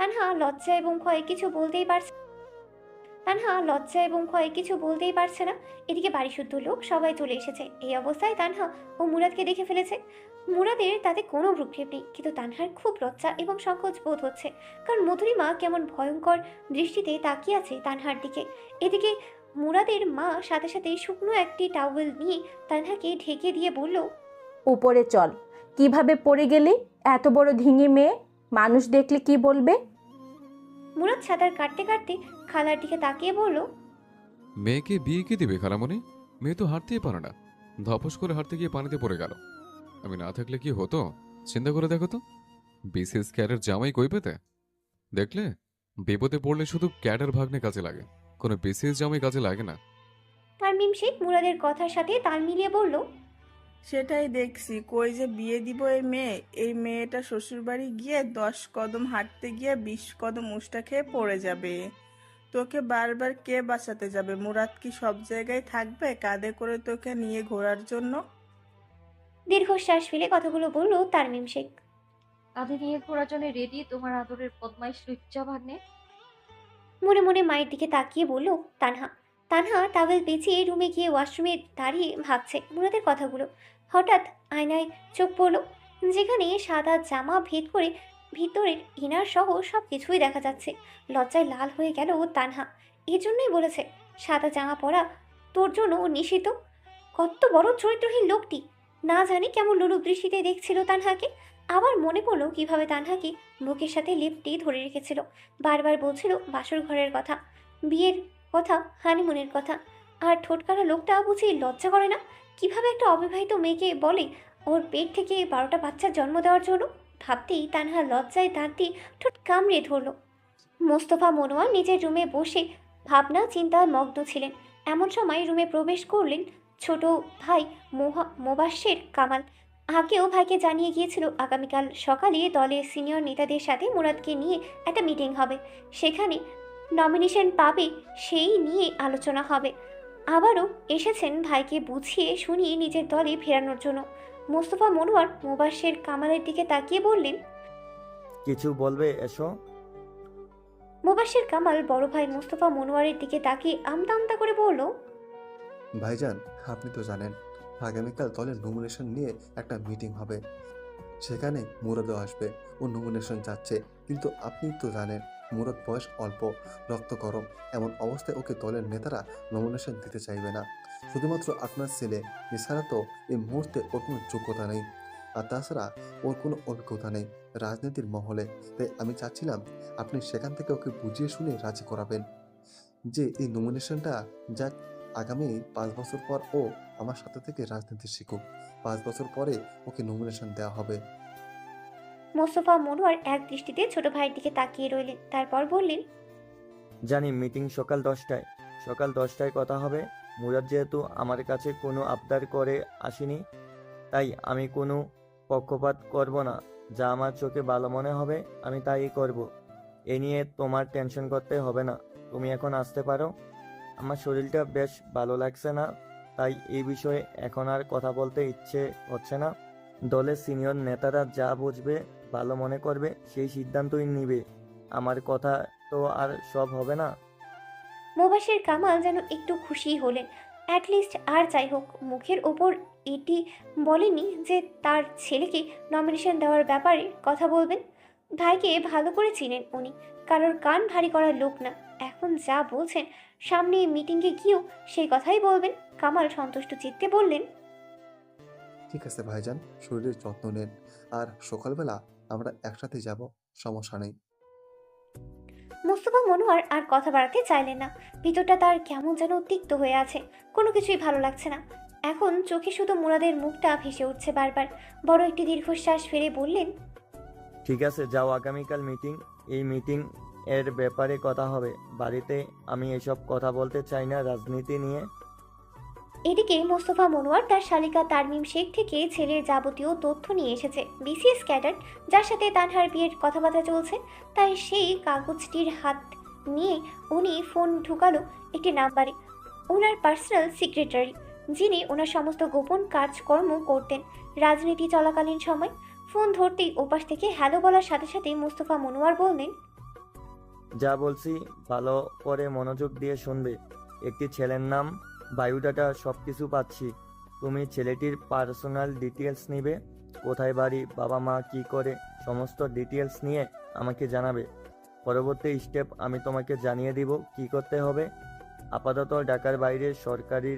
তানহা লজ্জা এবং ভয়ে কিছু বলতেই পারছে না। এদিকে বাড়ি শুদ্ধ লোক সবাই চলে এসেছে। এই অবস্থায় তানহা ও মুরাদকে দেখে ফেলেছে। মুরাদের তাতে কোনো ভ্রুক্ষেপ নেই, কিন্তু তানহার খুব লজ্জা এবং সংকোচ বোধ হচ্ছে, কারণ মধুরিমা কেমন ভয়ঙ্কর দৃষ্টিতে তাকিয়ে আছে তানহার দিকে। এদিকে মুরাদের মা সাথে সাথে শুকনো একটি টাওয়েল নিয়ে তানহাকে ঢেকে দিয়ে বলল, উপরে চল। কিভাবে পড়ে গেলি? এত বড় ধিঙি মেয়ে, মানুষ দেখলে কি বলবে? মুরাদ সাঁতার কাটতে কাটতে খালার দিকে তাকিয়ে বলল, মেয়েকে বিয়ে কি দিবে খালামণি? মেয়ে তো হাঁটতেই পারে না, ধপস করে হাঁটতে গিয়ে পানিতে পড়ে গেল। আমি না থাকলে কি হতো চিন্তা করে দেখো তো। বিসিএস ক্যাডের জামাই কই পেতে? দেখলে, বিপদে পড়লে শুধু ক্যাডের ভাগ্নে কাজে লাগে, কোনো বিসিএস জামাই কাজে লাগে না। তারমিম শেখ মুরাদের কথার সাথে তাল মিলিয়ে বলল, সেটাই দেখছি, কই যে বিয়ে দিব এই মেয়েটা শ্বশুরবাড়ি গিয়ে 10 কদম হাঁটতে গিয়ে 20 কদম উষ্টা খেয়ে পড়ে যাবে। তোকে বারবার কে বাঁচাতে যাবে? মুরাদ কি সব জায়গায় থাকবে কাঁধে করে তোকে নিয়ে ঘোরার জন্য? দীর্ঘশ্বাস ফেলে কথাগুলো বলল তারমিম শেখ। কাঁধে নিয়ে ঘোরার জন্য রেডি তোমার আদরের বদমাইশ লুচ্চা ভাগ্নে। মনে মনে মায়ের দিকে তাকিয়ে বলল তানহা। তানহা টাওয়েল পেঁচিয়ে রুমে গিয়ে ওয়াশরুমে দাঁড়িয়ে ভাবছে মুরাদের কথাগুলো। হঠাৎ আয়নায় চোখ পড়ল, যেখানে সাদা জামা ভেদ করে ভিতরের ইনার সহ সব কিছুই দেখা যাচ্ছে। লজ্জায় লাল হয়ে গেল তানহা। এজন্যই বলেছে সাদা জামা পরা তোর জন্য নিষিদ্ধ। কত বড় চরিত্রহীন লোকটি! না জানি কেমন লোলুপ দৃষ্টিতে দেখছিল তানহাকে। আবার মনে পড়লো কিভাবে তানহাকে বুকের সাথে লেপটি ধরে রেখেছিল, বারবার বলছিল বাসর ঘরের কথা, বিয়ের কথা, হানিমুনের কথা। আর ঠোঁটকাটা লোকটা বুঝি লজ্জা করে না? কিভাবে একটা অবিবাহিত মেয়েকে বলে ওর পেট থেকে 12টা বাচ্চার জন্ম দেওয়ার জন্য? ভাবতেই তানহা লজ্জায় দাঁত দিয়ে ঠোঁট কামড়ে ধরল। মোস্তফা মনোয়ার নিজের রুমে বসে ভাবনা চিন্তায় মগ্ন ছিলেন। এমন সময় রুমে প্রবেশ করলেন ছোট ভাই মোবাশ্বের কামাল। আগেও ভাইকে জানিয়ে গিয়েছিল আগামীকাল সকালে দলের সিনিয়র নেতাদের সাথে মুরাদকে নিয়ে একটা মিটিং হবে, সেখানে নমিনেশন পাবে সেই নিয়ে আলোচনা হবে। আবারও এসেছেন ভাইকে বুঝিয়ে শুনিয়ে নিজের দলে ফেরানোর জন্য। মোস্তফা মনোয়ার মোবাশ্বের কামালের দিকে তাকিয়ে বললেন, কিছু বলবে? এসো। মোবাশ্বের কামাল বড় ভাই মোস্তফা মনোয়ারের দিকে তাকিয়ে আমতা আমতা করে বলল, ভাইজান, আপনি তো জানেন আগামীকাল দলের নমিনেশন নিয়ে একটা মিটিং হবে, সেখানে মুরাদও আসবে। ও নমিনেশন যাচ্ছে, কিন্তু আপনি তো জানেন মুরাদ বয়স অল্প, রক্ত গরম। এমন অবস্থায় ওকে দলের নেতারা নমিনেশন দিতে চাইবে না। শুধুমাত্র আপনার ছেলে, এছাড়া তো এই মুহূর্তে ওর কোনো যোগ্যতা নেই, আর তাছাড়া ওর কোনো অভিজ্ঞতা নেই রাজনীতির মহলে। তাই আমি চাচ্ছিলাম আপনি সেখান থেকে ওকে বুঝিয়ে শুনে রাজি করাবেন যে এই নমিনেশনটা যাক। আগামী 5 বছর পর ও আমার সাথে থেকে রাজনীতি শিখুক, 5 বছর পরে ওকে নমিনেশন দেওয়া হবে। মোস্তফা মনোয়ার এক দৃষ্টিতে ছোট ভাইয়ের দিকে তাকিয়ে রইলেন, তারপর বললেন, জানি মিটিং সকাল 10টায়। সকাল 10টায় কথা হবে। মুরাদ যেহেতু আমার কাছে কোনো আবদার করে আসেনি, তাই আমি কোনো পক্ষপাত করব না। যা আমার চোখে ভালো মনে হবে আমি তাই করব। এ নিয়ে তোমার টেনশন করতে হবে না। তুমি এখন আসতে পারো। আমার শরীরটা বেশ ভালো লাগছে না, তাই এই বিষয়ে এখন আর কথা বলতে ইচ্ছে হচ্ছে না। দলের সিনিয়র নেতারা যা বুঝবে, ভালো মনে করবে, সেই সিদ্ধান্তই নিবে। আমার কথা তো আর সব হবে না। মোবাশ্বের কামাল যেন একটু খুশি হলেন। অ্যাটলিস্ট আর যাই হোক মুখের ওপর এটি বলেনি যে তার ছেলেকে নমিনেশন দেওয়ার ব্যাপারে কথা বলবেন। ভাইকে ভালো করে চিনেন উনি, কারোর কান ভারী করার লোক না। এখন যা বলছেন সামনে মিটিংয়ে গিয়েও সেই কথাই বলবেন। কামাল সন্তুষ্ট চিত্তে বললেন, ঠিক আছে ভাইজান, শরীরের যত্ন নেন, আর সকালবেলা আমরা একসাথে যাব, সমস্যা নেই। মোস্তফা মনোয়ার আর কথা বাড়াতে চাইলেন না। ভিতরটা তার কেমন যেন তিক্ত হয়ে আছে, কোনো কিছুই ভালো লাগছে না। এখন চোখে শুধু মুরাদের মুখটা ভেসে উঠছে বারবার। বড় একটি দীর্ঘশ্বাস ফেলে বললেন, ঠিক আছে, যাও। আগামীকাল মিটিং, এই মিটিং এর ব্যাপারে কথা হবে। বাড়িতে আমি এসব কথা বলতে চাই না রাজনীতি নিয়ে। এদিকে মোস্তফা মনোয়ার তার শালিকা তারমিম শেখ থেকে ছেলের যাবতীয় তথ্য নিয়ে এসেছে। বিসিএস ক্যাডার যার সাথে তানহার বিয়ের কথাবার্তা চলছে, তাই সেই কাগজটির হাত নিয়ে উনি ফোন ঢুকালো একটি নাম্বারে। ওনার পার্সোনাল সেক্রেটারি, যিনি ওনার সমস্ত গোপন কাজকর্ম করতেন রাজনীতি চলাকালীন সময়। ফোন ধরতেই ওপাশ থেকে হ্যালো বলার সাথে সাথে মোস্তফা মনোয়ার বললেন, যা বলছি ভালো করে মনোযোগ দিয়ে শুনবে। একটি ছেলের নাম, বায়োডাটা, সব কিছু পাচ্ছি। তুমি ছেলেটির পার্সোনাল ডিটেলস নিবে, কোথায় বাড়ি, বাবা মা কি করে, সমস্ত ডিটেলস নিয়ে আমাকে জানাবে। পরবর্তী স্টেপ আমি তোমাকে জানিয়ে দিব কি করতে হবে। আপাতত ঢাকার বাইরে সরকারি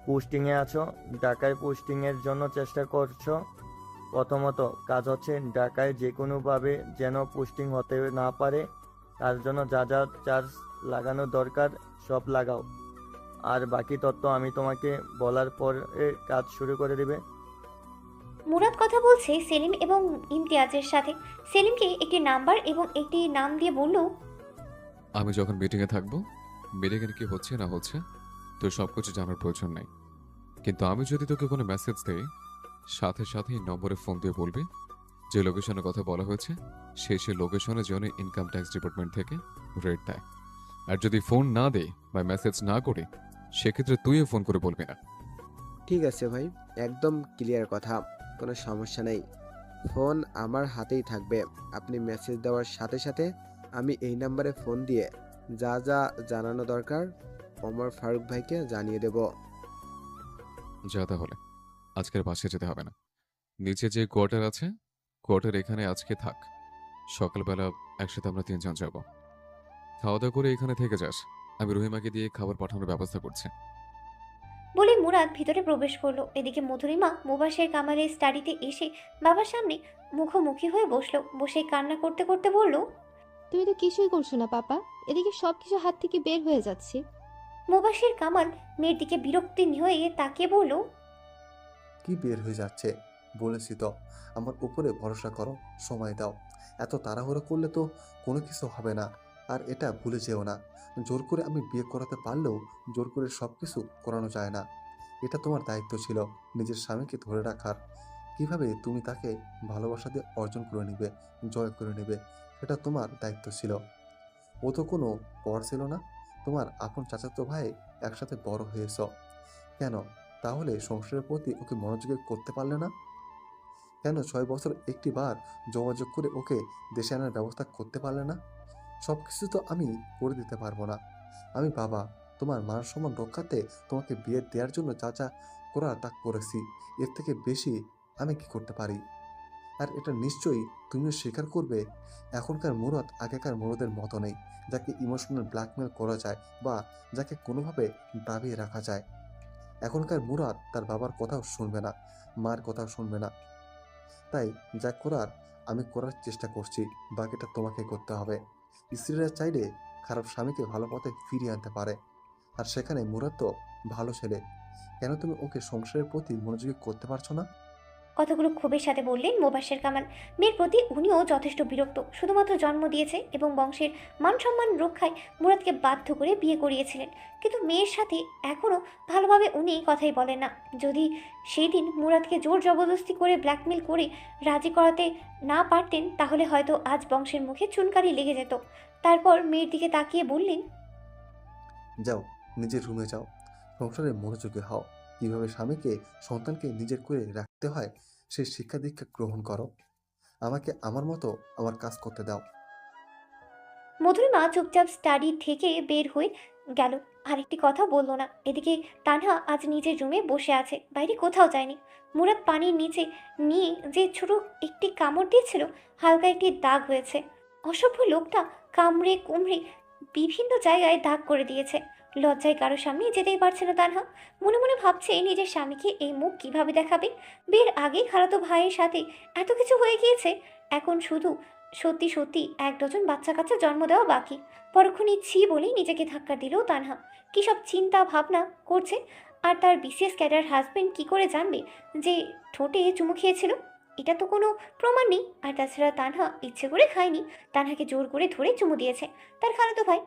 পোস্টিংয়ে আছো, ঢাকায় পোস্টিংয়ের জন্য চেষ্টা করছো। প্রথমত কাজ হচ্ছে ঢাকায় যে কোনোভাবে যেন পোস্টিং হতে না পারে, তার জন্য যা যা চার্জ লাগানো দরকার সব লাগাও। আর বাকি তথ্য আমি তোমাকে বলার পরে কাজ শুরু করে দেবে। মুরাদ কথা বলছে সেলিম এবং ইমতিয়াজের সাথে। সেলিমকে একটি নাম্বার এবং একটি নাম দিয়ে বলল, আমি যখন মিটিংয়ে থাকবো, মিটিংয়ের কি হচ্ছে না হচ্ছে তোর সব কিছু জানার প্রয়োজন নেই। কিন্তু আমি যদি তোকে কোনো মেসেজ দেই, সাথে সাথে এই নম্বরে ফোন দিয়ে বলবি যে লোকেশনের কথা বলা হয়েছে সে লোকেশনে যেন ইনকাম ট্যাক্স ডিপার্টমেন্ট থেকে রেড দেয়। আর যদি ফোন না দেই বা মেসেজ না করি, সেক্ষেত্রে তুইও ফোন করে বলবি না। ঠিক আছে ভাই, একদম ক্লিয়ার কথা, কোনো সমস্যা নেই। ফোন আমার হাতেই থাকবে। আপনি মেসেজ দেওয়ার সাথে সাথে আমি এই নাম্বারে ফোন দিয়ে যা যা জানানো দরকার ওমর ফারুক ভাইকে জানিয়ে দেব। যা তাহলে, আজকের বাসে যেতে হবে না। নিচে যে কোয়ার্টার আছে, কোয়ার্টার এখানে আজকে থাক। সকালবেলা একসাথে আমরা 3 জন যাব। খাওয়া দাওয়া করে এখানে থেকে যাস। আমি রহিমাকে দিয়ে খাবার পাঠানোর ব্যবস্থা করছি। বলে মুরাদ ভিতরে প্রবেশ করলো। এদিকে মধুরিমা মুবাশের কামালের স্টাডিতে এসে বাবার সামনে মুখোমুখি হয়ে বসলো। বসে কান্না করতে করতে বলল, তুমি তো কিছুই করছো না পাপা, এদিকে সবকিছু হাত থেকে বের হয়ে যাচ্ছে। মুবাশের কামাল মেয়ের দিকে বিরক্তি হয়ে তাকিয়ে বলল, কি বের হয়ে যাচ্ছে? বলেছি তো, আমার উপরে ভরসা করো, সময় দাও। এত তাড়াহুড়ো করলে তো কোনো কিছু হবে না। আর এটা ভুলে যেও না, জোর করে আমি বিয়ে করাতে পারলেও জোর করে সব কিছু করানো যায় না। এটা তোমার দায়িত্ব ছিল নিজের স্বামীকে ধরে রাখার। কিভাবে তুমি তাকে ভালোবাসা দিয়ে অর্জন করে নেবে, জয় করে নেবে, সেটা তোমার দায়িত্ব ছিল। ও তো কোনো পর ছিল না, তোমার আপন চাচাতো ভাই, একসাথে বড় হয়েছ। কেন তাহলে সংসারের প্রতি ওকে মনোযোগী করতে পারলে না? কেন 6 বছর একটি বার যোগাযোগ করে ওকে দেশে আনার ব্যবস্থা করতে পারলে না? সব কিছু তো আমি করে দিতে পারবো না। আমি বাবা, তোমার মান সম্মান রক্ষাতে তোমাকে বিয়ে দেওয়ার জন্য যা যা করার তা করেছি। এর থেকে বেশি আমি কি করতে পারি? আর এটা নিশ্চয়ই তুমিও স্বীকার করবে, এখনকার মুরাদ আগেকার মুরাদের মতো নেই, যাকে ইমোশনাল ব্ল্যাকমেল করা যায় বা যাকে কোনোভাবে দাবিয়ে রাখা যায়। এখনকার মুরাদ তার বাবার কথাও শুনবে না, মার কথাও শুনবে না। তাই যা করার আমি করার চেষ্টা করছি, বাকিটা তোমাকে করতে হবে। স্ত্রীরা চাইলে খারাপ স্বামীকে ভালো পথে ফিরিয়ে আনতে পারে, আর সেখানে মুরাদ তো ভালো ছেলে। কেন তুমি ওকে সংসারের প্রতি মনোযোগী করতে পারছো না? কথাগুলো ক্ষোভের সাথে বললেন মুবাশের কামাল। মেয়ের প্রতি উনিও যথেষ্ট বিরক্ত। শুধুমাত্র জন্ম দিয়েছে এবং বংশের মান সম্মান রক্ষায় মুরাদকে বাধ্য করে বিয়ে করিয়েছিলেন, কিন্তু মেয়ের সাথে এখনও ভালোভাবে উনি কথাই বলেন না। যদি সেই দিন মুরাদকে জোর জবরদস্তি করে ব্ল্যাকমেল করে রাজি করাতে না পারতেন, তাহলে হয়তো আজ বংশের মুখে চুনকালি লেগে যেত। তারপর মেয়ের দিকে তাকিয়ে বললেন, যাও, নিজের রুমে যাও, সংসারে মনোযোগী হও। কিভাবে স্বামীকে, সন্তানকে নিজের করে রাখতে হয় সেই শিক্ষা দীক্ষা গ্রহণ করো। আমাকে আমার মতো আমার কাজ করতে দাও। মধুরিমা চুপচাপ স্টাডি থেকে বের হয়ে গেল, আরেকটি কথা বলল না। এদিকে তানহা আজ নিজের রুমে বসে আছে, বাইরে কোথাও যায়নি। মুরাদ পানির নিচে নিয়ে যে ছোট একটি কামড় দিয়েছিল, হালকা একটি দাগ হয়েছে। অসভ্য লোকটা কামড়ে কুমড়ে বিভিন্ন জায়গায় দাগ করে দিয়েছে। লজ্জায় কারো সামনে যেতেই পারছে না তানহা। মনে মনে ভাবছে নিজের স্বামীকে এই মুখ কিভাবে দেখাবে। বিয়ের আগেই খালাতো ভাইয়ের সাথে এত কিছু হয়ে গিয়েছে, এখন শুধু সত্যি সত্যি 1 ডজন বাচ্চা কাচ্চা জন্ম দেওয়া বাকি। পরক্ষণে ছি বলেই নিজেকে ধাক্কা দিল তানহা। কী সব চিন্তা ভাবনা করছে। আর তার বিসিএস ক্যাডার হাজবেন্ড কি করে জানবে যে ঠোঁটে চুমু খেয়েছিল? এটা তো কোনো প্রমাণ নেই। আর তাছাড়া তানহা ইচ্ছে করে খায়নি, তানহাকে জোর করে ধরে চুমু দিয়েছে তার খালাতো ভাই।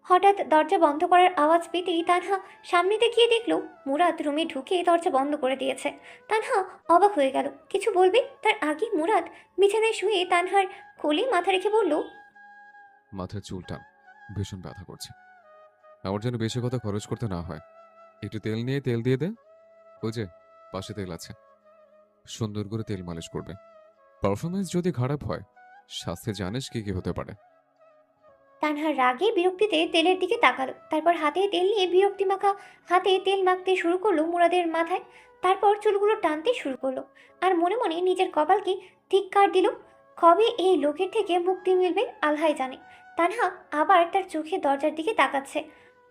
হঠাৎ দরজা বন্ধ করার আওয়াজ পেতেই তানহা সামনেতে গিয়ে দেখলো মুরাদ রুমে ঢুকে দরজা বন্ধ করে দিয়েছে। তানহা অবাক হয়ে গেল, কিছু বলবে তার আগে মুরাদ বিছানায় শুয়ে তানহার কোলে মাথা রেখে বলল, মাথার চুলটা ভীষণ ব্যথা করছে। আমার যেন বেশি কথা খরচ করতে না হয়। একটু তেল নিয়ে তেল দিয়ে দে। ওই যে পাশে তেল আছে, সুন্দর করে তেল মালিশ করবে। পারফরমেন্স যদি খারাপ হয়, স্বাস্থ্যে জানিস কি কি হতে পারে। তানহা রাগে বিরক্তিতে তেলের দিকে তাকালো, তারপর হাতে তেল নিয়ে বিরক্তি মাখা হাতে তেল মাখতে শুরু করলো মুরাদের মাথায়। তারপর চুলগুলো টানতে শুরু করলো আর মনে মনে নিজের কপালকে ধিক্কার দিল। কবে এই লোকের থেকে মুক্তি মিলবে আল্লাহই জানে। তানহা আবার তার চোখে দরজার দিকে তাকাচ্ছে।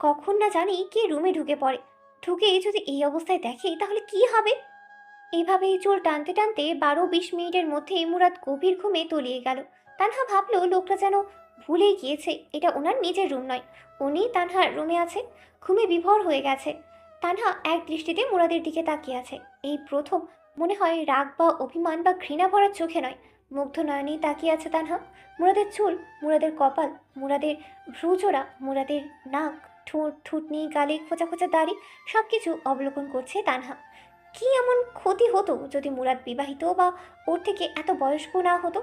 কখন না জানি কে রুমে ঢুকে পড়ে, ঢুকে যদি এই অবস্থায় দেখে তাহলে কি হবে। এইভাবেই চুল টানতে টানতে 12-20 মিনিটের মধ্যেই মুরাদ গভীর ঘুমে তলিয়ে গেল। তানহা ভাবলো লোকটা যেন ভুলেই গিয়েছে এটা ওনার নিজের রুম নয়, উনি তানহার রুমে আছে, ঘুমে বিভোর হয়ে গেছে। তানহা এক দৃষ্টিতে মুরাদের দিকে তাকিয়ে আছে। এই প্রথম মনে হয় রাগ বা অভিমান বা ঘৃণা ভরার চোখে নয়, মুগ্ধ নয়নেই তাকিয়ে আছে তানহা। মুরাদের চুল, মুরাদের কপাল, মুরাদের ভ্রুজোড়া, মুরাদের নাক, ঠোঁট, থুতনি, গালে খোঁচা খোঁচা দাড়ি সব কিছু অবলোকন করছে তানহা। কি এমন ক্ষতি হতো যদি মুরাদ বিবাহিত বা ওর থেকে এত বয়স্ক না হতো,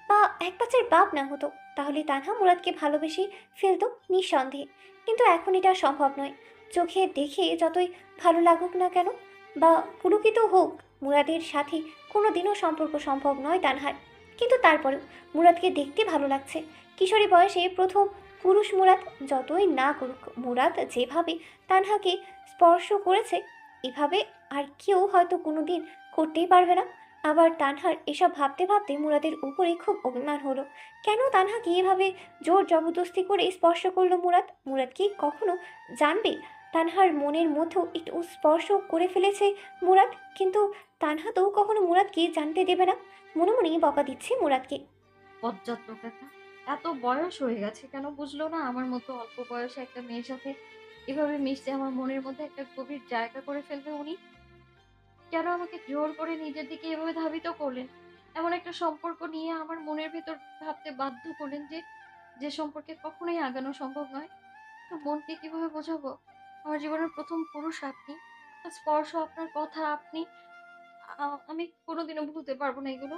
বা এক বাচ্চার বাপ না হতো, তাহলে তানহা মুরাদকে ভালোবেসে ফেলতো নিঃসন্দেহে। কিন্তু এখন এটা সম্ভব নয়। চোখে দেখে যতই ভালো লাগুক না কেন বা পুলকিত হোক, মুরাদের সাথে কোনো দিনও সম্পর্ক সম্ভব নয় তানহার। কিন্তু তারপরেও মুরাদকে দেখতে ভালো লাগছে। কিশোরী বয়সে প্রথম পুরুষ মুরাদ, যতই না করুক মুরাদ যেভাবে তানহাকে স্পর্শ করেছে এভাবে আর কেউ হয়তো কোনো দিন করতেই পারবে না। আবার তানহার এসব ভাবতে ভাবতে মুরাদের উপরে খুব অভিমান হলো। কেন তানহাকে এভাবে জোর জবরদস্তি করে স্পর্শ করলো মুরাদ? মুরাদ কি কখনো জানবে তানহার মনের মধ্যেও একটু স্পর্শ করে ফেলেছে মুরাদ? কিন্তু তানহা তো কখনো মুরাদকে জানতে দেবে না। মনে মনে বকা দিচ্ছে মুরাদকে। বজ্জাত লোক একটা। এত বয়স হয়ে গেছে কেন বুঝলো না আমার মতো অল্প বয়সে একটা মেয়ের সাথে এভাবে মিশতে আমার মনের মধ্যে একটা গভীর জায়গা করে ফেলবে উনি? কেন আমাকে জোর করে নিজের দিকে এভাবে ধাবিত করলেন? এমন একটা সম্পর্ক নিয়ে আমার মনের ভেতর ভাবতে বাধ্য করলেন যে যে সম্পর্কে কখনোই আগানো সম্ভব নয়। তো মনকে কিভাবে বোঝাবো? আমার জীবনের প্রথম পুরুষ আপনি, আপনার স্পর্শ, আপনার কথা, আপনি আমি কোনোদিনও ভুলতে পারবো না এগুলো।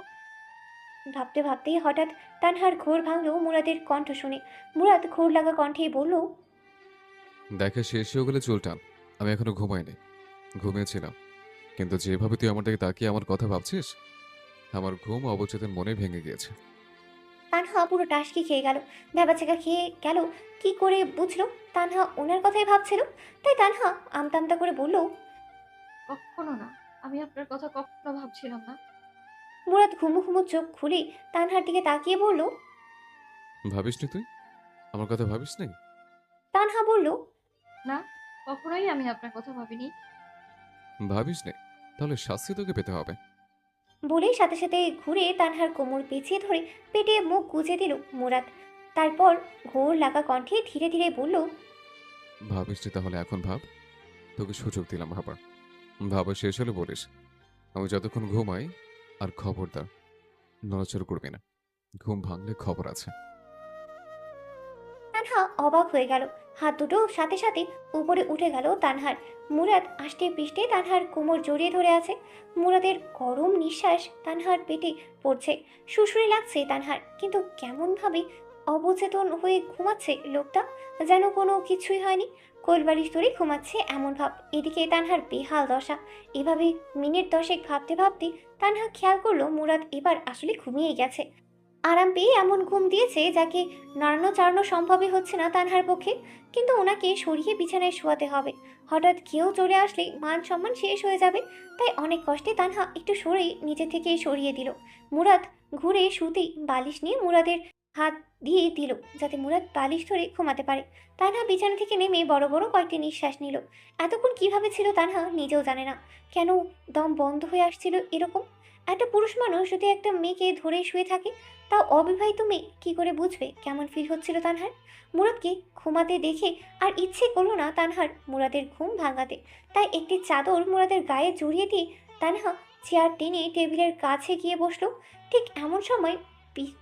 ভাবতে ভাবতেই হঠাৎ তানহার ঘোর ভাঙলো মুরাদের কণ্ঠ শুনে। মুরাদ ঘোর লাগা কণ্ঠেই বলল, দেখা শেষ হয়ে গেলে চুল টান। আমি এখনো ঘুমাইনি, ঘুমিয়েছিলাম। কিন্তু যেভাবে তুই আমার দিকে তাকিয়ে আমার কথা ভাবছিস, আমার ঘুম অবচেতন মনে ভেঙে গিয়েছে। তানহা পুরো টাসকি খেয়ে গেল। ভ্যাবাচ্যাকা খেয়ে গেল। কি করে বুঝলো তানহা ওনার কথাই ভাবছিল? তাই তানহা আমতা আমতা করে বলল, কখনো না। আমি আপনার কথা কখনো ভাবছিলাম না। মুরাদ ঘুমু ঘুমু চোখ খুলে তানহার দিকে তাকিয়ে বলল, ভাবিসনি তুই? আমার কথা ভাবিস নাই? তানহা বলল, না, কখনোই আমি আপনার কথা ভাবিনি। ভাবিস নাই? তাহলে শাস্তি তোকে পেতে হবে। বলেই সাথে সাথে ঘুরে তানহার কোমর পেঁচিয়ে ধরে পেটে মুখ গুজে দিল মুরাদ। তারপর ঘোর লাগা কণ্ঠে ধীরে ধীরে বলল, ভাবিসনি তাহলে এখন ভাব। তোকে সুযোগ দিলাম ভাবার। ভাবা শেষ হলে বলিস। আমি যতক্ষণ ঘুমাই, আর খবরদার নড়াচড়া করবি না। ঘুম ভাঙলে খবর আছে। তানহা অবাক হয়ে গেল। হাত দুটো সাথে সাথে উপরে উঠে গেল তানহার। মুরাদ আষ্টে পৃষ্ঠে তানহার কোমর জড়িয়ে ধরে আছে। মুরাদের গরম নিঃশ্বাস তানহার পেটে পড়ছে। শুশুরে লাগছে তানহার, কিন্তু কেমনভাবে অবচেতন হয়ে ঘুমাচ্ছে লোকটা, যেন কোনো কিছুই হয়নি। কোলবালিশ ধরে ঘুমাচ্ছে এমন ভাব। এদিকে তানহার বেহাল দশা। এভাবে মিনিট দশেক ভাবতে ভাবতে তানহা খেয়াল করলো মুরাদ এবার আসলে ঘুমিয়ে গেছে। আরাম পেয়ে এমন ঘুম দিয়েছে যাকে নাড়ানো চাড়ানো সম্ভবই হচ্ছে না তানহার পক্ষে। কিন্তু ওনাকে সরিয়ে বিছানায় শোয়াতে হবে। হঠাৎ কেউ চলে আসলে মান সম্মান শেষ হয়ে যাবে। তাই অনেক কষ্টে তানহা একটু সরেই নিজে থেকে সরিয়ে দিল। মুরাদ ঘুরে শুতেই বালিশ নিয়ে মুরাদের হাত দিয়ে দিল যাতে মুরাদ বালিশ ধরে ঘুমাতে পারে। তানহা বিছানা থেকে নেমে বড় বড় কয়েকটি নিঃশ্বাস নিল। এতক্ষণ কিভাবে ছিল তানহা নিজেও জানে না। কেন দম বন্ধ হয়ে আসছিল এরকম? একটা পুরুষ মানুষ যদি একটা মেয়েকে ধরে শুয়ে থাকে, তাও অবিবাহিত মেয়ে, কি করে বুঝবে কেমন ফিল হচ্ছিল তানহার? মুরাদকে ঘুমাতে দেখে আর ইচ্ছে করলো না তানহার মুরাদের ঘুম ভাঙাতে। তাই একটি চাদর মুরাদের গায়ে জড়িয়ে দিয়ে তানহা চেয়ার টেনে টেবিলের কাছে গিয়ে বসলো। ঠিক এমন সময়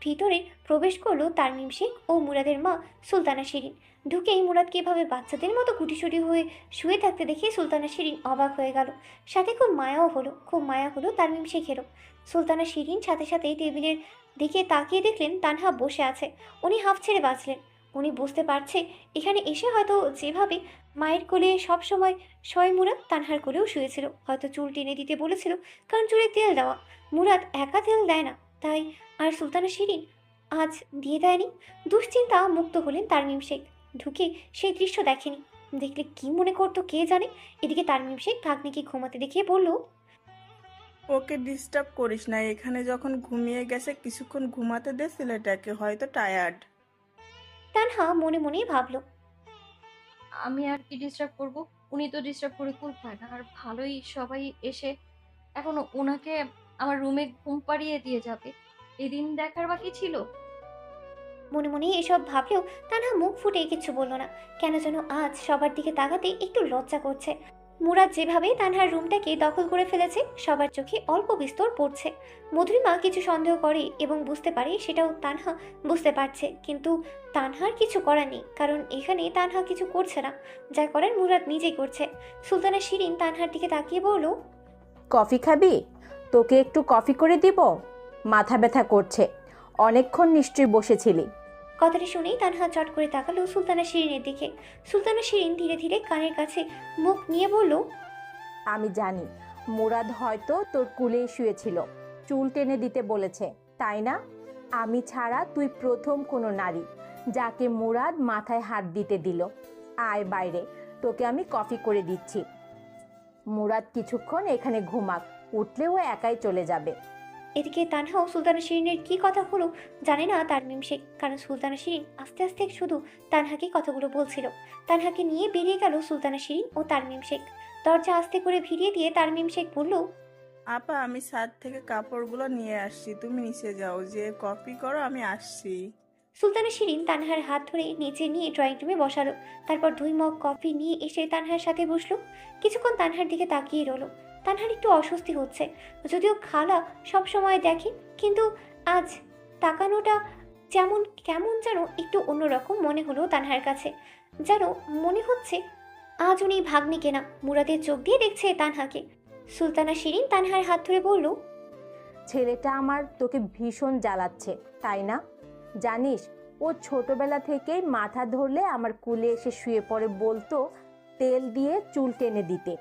ভিতরে প্রবেশ করলো তারমিম শেখ ও মুরাদের মা সুলতানা শিরিন। ঢুকেই মুরাদকে এভাবে বাচ্চাদের মতো গুটিসুটি হয়ে শুয়ে থাকতে দেখে সুলতানা শিরিন অবাক হয়ে গেল। সাথে খুব মায়াও হলো, খুব মায়া হলো তারমিম শেখেরও। সুলতানা শিরিন সাথে সাথে টেবিলের দিকে তাকিয়ে দেখলেন তানহা বসে আছে। উনি হাফ ছেড়ে বাঁচলেন। উনি বুঝতে পারছে এখানে এসে হয়তো যেভাবে মায়ের কোলে সব সময় শয় মুরাদ তানহার কোলেও শুয়েছিল। হয়তো চুল টেনে দিতে বলেছিল, কারণ চুলে তেল দেওয়া। মুরাদ একা তেল দেয় না তাই। আর সুলতানা শিরিন আজ দিয়ে দেয়নি। দুশ্চিন্তা মুক্ত হলেন তারমিম শেখ। ঢুকে সেই দৃশ্য দেখেনি, দেখলে কি মনে করতো কে জানে। এদিকে তারমিম শেখ ভাগ্নিকে ঘুমাতে দেখিয়ে বলল, ওকে ডিস্টার্ব করিস না, এখানে যখন ঘুমিয়ে গেছে কিছুক্ষণ ঘুমাতে দে ছেলেটাকে, হয়তো টায়ার্ড। তানহা মনে মনেই ভাবল, আমি আর কি ডিস্টার্ব করব? উনি তো ডিস্টার্ব করে কুল পায় না। আর ভালোই সবাই এসে এখন ওনাকে আমার রুমে ঘুম পাড়িয়ে দিয়ে যাবে। এদিন দেখার বাকি ছিল। মনে মনে এসব ভাবলেও তানহা মুখ ফুটে কিছু বলল না। কেন যেন আজ সবার দিকে তাকাতে একটু লজ্জা করছে। মুরাদ যেভাবে তানহার রুমটাকে দখল করে ফেলেছে, সবার চোখে অল্প বিস্তর পড়ছে। মধুরিমা কিছু সন্দেহ করে এবং বুঝতে পারে সেটাও তানহা বুঝতে পারছে, কিন্তু তানহার কিছু করার নেই, কারণ এখানে তানহা কিছু করছে না, যা করার মুরাদ নিজেই করছে। সুলতানা শিরিন তানহার দিকে তাকিয়ে বলল, কফি খাবি? তোকে একটু কফি করে দিব? মাথা ব্যথা করছে, অনেকক্ষণ নিশ্চয়ই বসেছিলি। কথাটি শুনেই তানহা চট করে তাকালো সুলতানা শিরিনের দিকে। সুলতানা শিরিন ধীরে ধীরে কানের কাছে মুখ নিয়ে বলল, আমি জানি মুরাদ হয়তো তোর কুলেই শুয়েছিল, চুল টেনে দিতে বলেছে, তাই না? আমি ছাড়া তুই প্রথম কোনো নারী যাকে মুরাদ মাথায় হাত দিতে দিল। আয় বাইরে, তোকে আমি কফি করে দিচ্ছি। মুরাদ কিছুক্ষণ এখানে ঘুমাক, উঠলে ও একাই চলে যাবে। এদিকে তানহাও সুলতানা শিরিনের কি কথা হলো জানে না তারমিম শেখ, কারণ সুলতানা শিরিন আস্তে আস্তে শুধু তানহাকে কথাগুলো বলছিল। তানহাকে নিয়ে বেরিয়ে গেল সুলতানা শিরিন ও তারমিম শেখ। দরজা আস্তে করে ভিড়িয়ে দিয়ে তারমিম শেখ বলল, আপা আমি ছাদ থেকে কাপড়গুলো নিয়ে আসছি, তুমি নিচে যাও, যে কপি করো, আমি আসছি। সুলতানা শিরিন তানহার হাত ধরে নিচে নিয়ে ড্রয়িং রুমে বসালো। তারপর 2 মগ কফি নিয়ে এসে তানহার সাথে বসলো। কিছুক্ষণ তানহার দিকে তাকিয়ে রইল। তানহার একটু অস্বস্তি হচ্ছে, যদিও খালা সব সময় দেখে, কিন্তু আজ তাকানোটা যেমন কেমন যেন একটু অন্যরকম মনে হলো তানহার কাছে। যেন মনে হচ্ছে আজ উনি ভাগ্নিকে না, মুরাদের চোখ দিয়ে দেখছে তানহাকে। সুলতানা শিরিন তানহার হাত ধরে বলল, ছেলেটা আমার তোকে ভীষণ জ্বালাচ্ছে, তাই না? জানিস ও ছোটবেলা থেকেই মাথা ধরলে আমার কুলে এসে শুয়ে পড়ে, বলতো তেল দিয়ে চুল টেনে দিতে।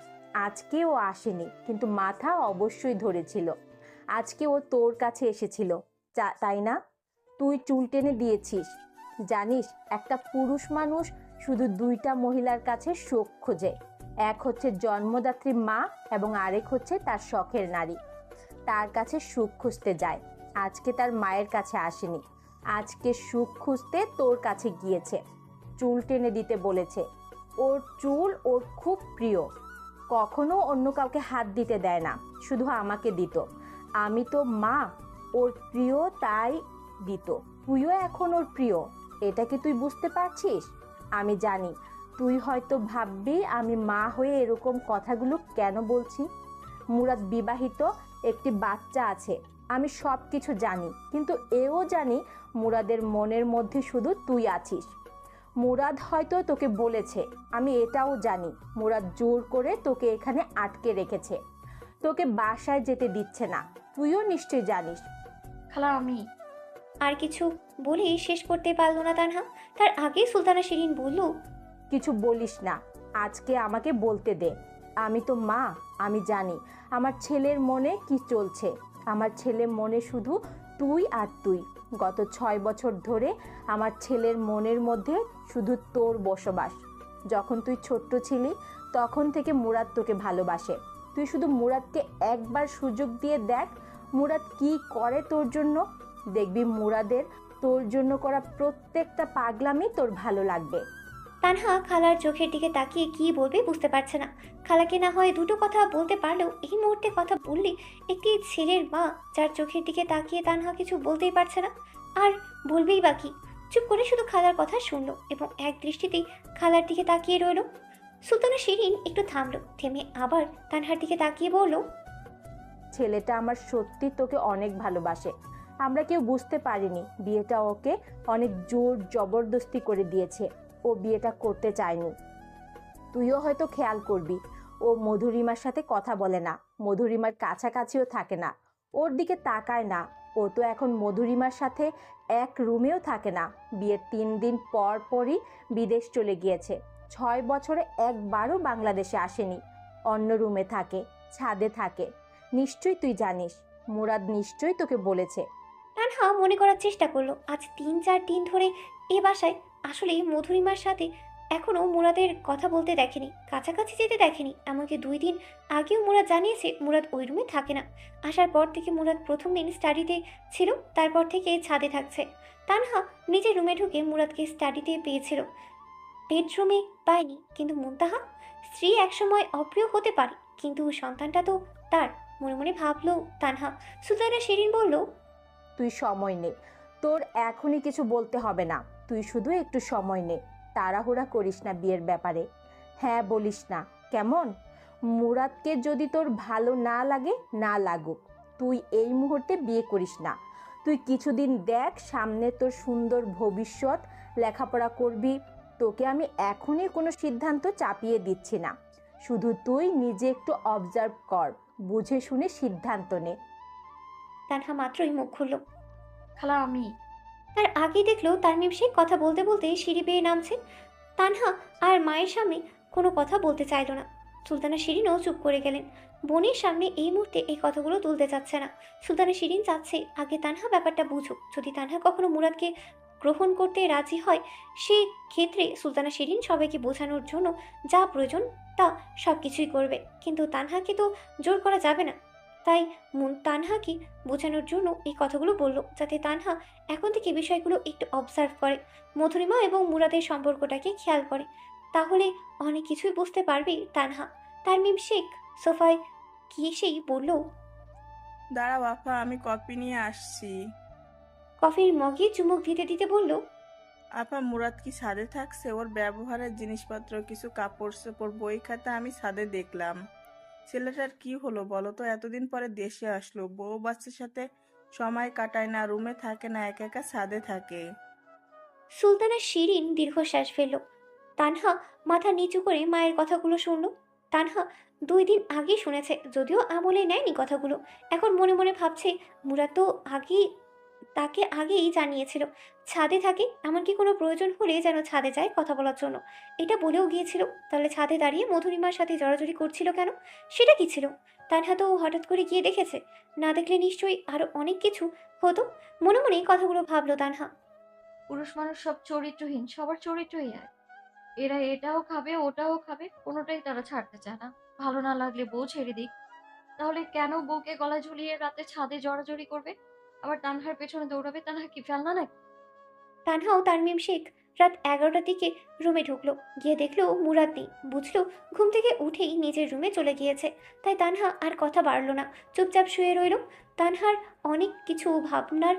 আজকে ও আসেনি, কিন্তু মাথা অবশ্যই ধরেছিল। আজকে ও তোর কাছে এসেছিল, তাই না? তুই চুল টেনে দিয়েছিস। জানিস একটা পুরুষ মানুষ শুধু 2টা মহিলার কাছে সুখ খোঁজে, এক হচ্ছে জন্মদাত্রী মা এবং আরেক হচ্ছে তার শখের নারী। তার কাছে সুখ খুঁজতে যায়। আজকে তার মায়ের কাছে আসেনি, আজকে সুখ খুঁজতে তোর কাছে গিয়েছে। চুল টেনে দিতে বলেছে। ওর চুল ওর খুব প্রিয়, কখনো অন্য কাউকে হাত দিতে দেয় না, শুধু আমাকে দিত। আমি তো মা, ওর প্রিয় তাই দিত। তুইও এখন ওর প্রিয়, এটা কি তুই বুঝতে পারছিস? আমি জানি তুই হয়তো ভাববি আমি মা হয়ে এরকম কথাগুলো কেন বলছি। মুরাদ বিবাহিত, একটি বাচ্চা আছে, আমি সব কিছু জানি, কিন্তু এও জানি মুরাদের মনের মধ্যে শুধু তুই আছিস। মুরাদ হয়তো তোকে বলেছে, আমি এটাও জানি মুরাদ জোর করে তোকে এখানে আটকে রেখেছে, তোকে বাসায় যেতে দিচ্ছে না, তুইও নিশ্চয়ই জানিস। খালা আমি আর কিছু বলেই শেষ করতে পারল না তানহা। তার আগে সুলতানা শিরিন বলল, কিছু বলিস না, আজকে আমাকে বলতে দে। আমি তো মা, আমি জানি আমার ছেলের মনে কি চলছে। আমার ছেলের মনে শুধু তুই আর তুই। গত 6 বছর ধরে আমার ছেলের মনের মধ্যে শুধু তোর বসবাস। যখন তুই ছোট্ট ছিলি তখন থেকে মুরাদ তোকে ভালোবাসে। তুই শুধু মুরাদকে একবার সুযোগ দিয়ে দেখ, মুরাদ কি করে তোর জন্য। দেখবি মুরাদের তোর জন্য করা প্রত্যেকটা পাগলামি তোর ভালো লাগবে। তানহা খালার চোখের দিকে তাকিয়ে কি বলবে বুঝতে পারছে না। খালাকে না হয় দুটো কথা বলতে পারলেও এই মুহূর্তে কথা বললে একটি ছেলের মা যার চোখের দিকে তাকিয়ে তানহা কিছু বলতেই পারছে না, আর বলবেই বা কি। চুপ করে শুধু খালার কথা শুনলো এবং এক দৃষ্টিতেই খালার দিকে তাকিয়ে রইল। সুলতানা শিরিন একটু থামলো, থেমে আবার তানহার দিকে তাকিয়ে বলল, ছেলেটা আমার সত্যি তোকে অনেক ভালোবাসে। আমরা কেউ বুঝতে পারিনি, বিয়েটা ওকে অনেক জোর জবরদস্তি করে দিয়েছে, ও বিয়েটা করতে চায়নি। তুইও হয়তো খেয়াল করবি, ও মধুরিমার সাথে কথা বলে না, মধুরিমার কাছাকাছিও থাকে না, ওর দিকে তাকায় না। ও তো এখন মধুরিমার সাথে এক রুমেও থাকে না। বিয়ের 3 দিন পর পরই বিদেশ চলে গিয়েছে। 6 বছরে একবারও বাংলাদেশে আসেনি। অন্য রুমে থাকে, ছাদে থাকে। নিশ্চয়ই তুই জানিস, মুরাদ নিশ্চয়ই তোকে বলেছে। তানহা মনে করার চেষ্টা করলো আজ 3-4 দিন ধরে এ বাসায় আসলে মধুরিমার সাথে এখনও মুরাদের কথা বলতে দেখেনি, কাছাকাছি যেতে দেখেনি। এমনকি 2 দিন আগেও মুরাদ জানিয়েছে মুরাদ ওই রুমে থাকে না। আসার পর থেকে মুরাদ প্রথম দিন স্টাডিতে ছিল, তারপর থেকে ছাদে থাকছে। তানহা নিজের রুমে ঢুকে মুরাদকে স্টাডিতে পেয়েছিল, বেডরুমে পায়নি। কিন্তু মুনতাহা স্ত্রী একসময় অপ্রিয় হতে পারে, কিন্তু সন্তানটা তো তার। মনে মনে ভাবলো তানহা। সুলতানা শিরিন বলল, তুই সময় নে, তোর এখনই কিছু বলতে হবে না, তুই শুধু একটু সময় নে, তাড়াহুড়া করিস না বিয়ের ব্যাপারে। হ্যাঁ বলিস না কেমন? মুরাদকে যদি তোর ভালো না লাগে না লাগুক, তুই এই মুহূর্তে বিয়ে করিস না। তুই কিছুদিন দেখ, সামনে তোর সুন্দর ভবিষ্যৎ, লেখাপড়া করবি। তোকে আমি এখনই কোনো সিদ্ধান্ত চাপিয়ে দিচ্ছি না, শুধু তুই নিজে একটু অবজার্ভ কর, বুঝে শুনে সিদ্ধান্ত নে। তানহা মাত্রই মুখ খুলল। খালা আমি তার আগে দেখলো তারমিম শেখ কথা বলতে বলতে সিঁড়ি বেয়ে নামছে। তানহা আর মায়ের সামনে কোনো কথা বলতে চাইল না। সুলতানা শিরিনও চুপ করে গেলেন। বোনের সামনে এই মুহূর্তে এই কথাগুলো তুলতে চাচ্ছে না। সুলতানা শিরিন চাচ্ছে আগে তানহা ব্যাপারটা বুঝুক। যদি তানহা কখনো মুরাদকে গ্রহণ করতে রাজি হয়, সে ক্ষেত্রে সুলতানা শিরিন সবাইকে বোঝানোর জন্য যা প্রয়োজন তা সব কিছুই করবে। কিন্তু তানহাকে তো জোর করা যাবে না। তাই তানহাকে বোঝানোর জন্য এই কথাগুলো বলল, যাতে তানহা এখন থেকে বিষয়গুলো একটু অবজার্ভ করে, মধুরিমা এবং মুরাদের সম্পর্কটাকে খেয়াল করে। তাহলে অনেক কিছুই বুঝতে পারবে তানহা। তারমিম শেখ সোফায় গিয়েই বলল, দাঁড়াও আপা, আমি কপি নিয়ে আসছি। কফির মগে চুমুক দিতে দিতে বলল, আপা, মুরাদ কি ছাদে থাকছে? ওর ব্যবহারের জিনিসপত্র, কিছু কাপড় চোপড়, বই খাতা আমি ছাদে দেখলাম। ছেলেটার কি হলো বলো তো? এতদিন পরে দেশে আসলো, বউ বাচ্চার সাথে সময় কাটায় না, রুমে থাকে না, একা একা ছাদে থাকে। সুলতানা শিরিন দীর্ঘশ্বাস ফেলল। তানহা মাথা নিচু করে মায়ের কথাগুলো শুনল। তানহা 2 দিন আগে শুনেছে, যদিও আমলে নেয়নি কথাগুলো। এখন মনে মনে ভাবছে মুরাদ তো তাকে আগেই জানিয়েছিল ছাদে থাকে, এমনকি কোনো প্রয়োজন হলে যেন ছাদে যায় কথা বলার জন্য, এটা বলেও গিয়েছিল। তাহলে ছাদে দাঁড়িয়ে মধুরিমার সাথে জড়াজড়ি করছিল কেন? সেটা কি ছিল? তানহা তো হঠাৎ করে গিয়ে দেখেছে, না দেখলে নিশ্চয়ই আরো অনেক কিছু হতো। মনে মনে কথাগুলো ভাবলো তানহা। পুরুষ মানুষ সব চরিত্রহীন, সবার চরিত্রই এক। এরা এটাও খাবে ওটাও খাবে, কোনোটাই তারা ছাড়তে চায় না। ভালো না লাগলে বউ ছেড়ে দিক, তাহলে কেন বউকে গলায় ঝুলিয়ে রাতে ছাদে জড়াজড়ি করবে, আবার তানহার পেছনে দৌড়াবে? তানহা কি ফেলনা নাকি? তানহাও তারমিম শেখ রাত 11টার দিকে রুমে ঢুকলো। গিয়ে দেখলো মুরাদ নেই। বুঝলো ঘুম থেকে উঠেই নিজের রুমে চলে গিয়েছে। তাই তানহা আর কথা বাড়লো না, চুপচাপ শুয়ে রইল। তানহার অনেক কিছু ভাবনার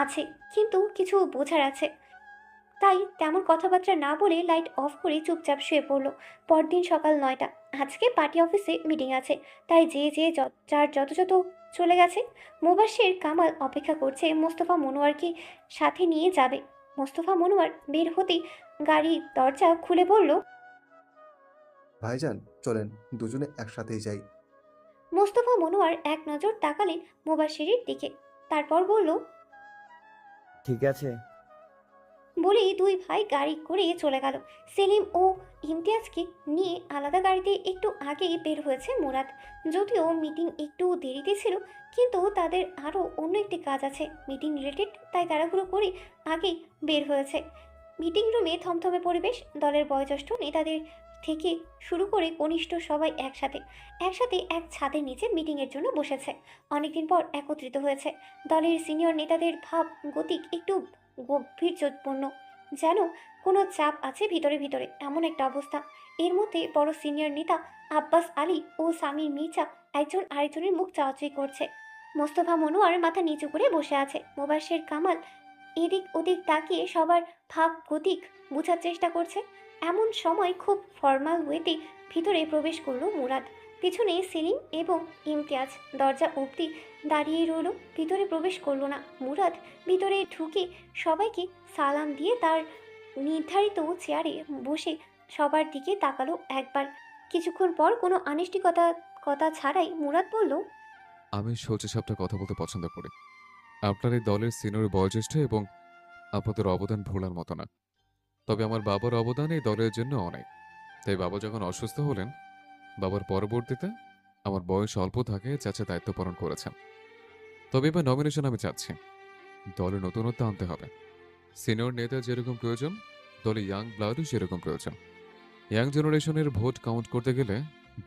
আছে, কিন্তু কিছু বোঝার আছে। তাই তেমন কথাবার্তা না বলে লাইট অফ করে চুপচাপ শুয়ে পড়লো। পরদিন সকাল 9টা। আজকে পার্টি অফিসে মিটিং আছে, তাই যার যত যত চলে গেছে। মুবাশ্শির কামাল অপেক্ষা করছে মোস্তফা মনোয়ারকে সাথে নিয়ে যাবে। মোস্তফা মনোয়ার বের হতেই গাড়ির দরজা খুলে বলল, ভাইজান চলেন, দুজনে একসাথেই যাই। মোস্তফা মনোয়ার এক নজর তাকালেন মুবাশ্শিরের দিকে, তারপর বলল, ঠিক আছে। বলেই 2 ভাই গাড়ি করে চলে গেল। সেলিম ও ইমতিয়াজকে নিয়ে আলাদা গাড়িতে একটু আগেই বের হয়েছে মুরাদ। যদিও মিটিং একটু দেরিতে ছিল, কিন্তু তাদের আরও অন্য একটি কাজ আছে মিটিং রিলেটেড, তাই তাড়াহুড়ো করে আগেই বের হয়েছে। মিটিং রুমে থমথমে পরিবেশ। দলের বয়োজ্যেষ্ঠ নেতাদের থেকে শুরু করে কনিষ্ঠ সবাই একসাথে একসাথে এক ছাদের নিচে মিটিংয়ের জন্য বসেছে। অনেকদিন পর একত্রিত হয়েছে। দলের সিনিয়র নেতাদের ভাব গতিক একটু গম্ভীর্যপূর্ণ, যেন কোনো চাপ আছে ভিতরে ভিতরে, এমন একটা অবস্থা। এর মধ্যে বড় সিনিয়র নেতা আব্বাস আলী ও সামির মির্জা একজন আরেকজনের মুখ চাওয়াচাই করছে। মোস্তফা মনোয়ার মাথা নিচু করে বসে আছে। মুবাশ্শির কামাল এদিক ওদিক তাকিয়ে সবার ভাব গতিক বোঝার চেষ্টা করছে। এমন সময় খুব ফর্মাল ওয়েতে ভিতরে প্রবেশ করলো মুরাদ। পিছনে সেলিম এবং ইমতিয়াজ দরজা অবধি দাঁড়িয়ে রইল, ভিতরে প্রবেশ করলো না। মুরাদ ভিতরে ঢুকে সবাইকে সালাম দিয়ে তার নির্ধারিত চেয়ারে বসে সবার দিকে তাকালো একবার। কিছুক্ষণ পর কোনো কথা ছাড়াই মুরাদ বলল, আমি সোজা সাপটা কথা বলতে পছন্দ করি। আপনার এই দলের সিনিয়র বয়োজ্যেষ্ঠ এবং আপনাদের অবদান ভোলার মতো না। তবে আমার বাবার অবদান এই দলের জন্য অনেক। তাই বাবা যখন অসুস্থ হলেন, বাবার পরবর্তীতে আমার বয়স অল্প থাকে চাচা দায়িত্ব পালন করেছেন। তবে এবার নমিনেশন আমি চাচ্ছি। দলে নতুনত্ব আনতে হবে। সিনিয়র নেতা যেরকম প্রয়োজন, দলে ইয়াং ব্লাডও সেরকম প্রয়োজন। ইয়াং জেনারেশনের ভোট কাউন্ট করতে গেলে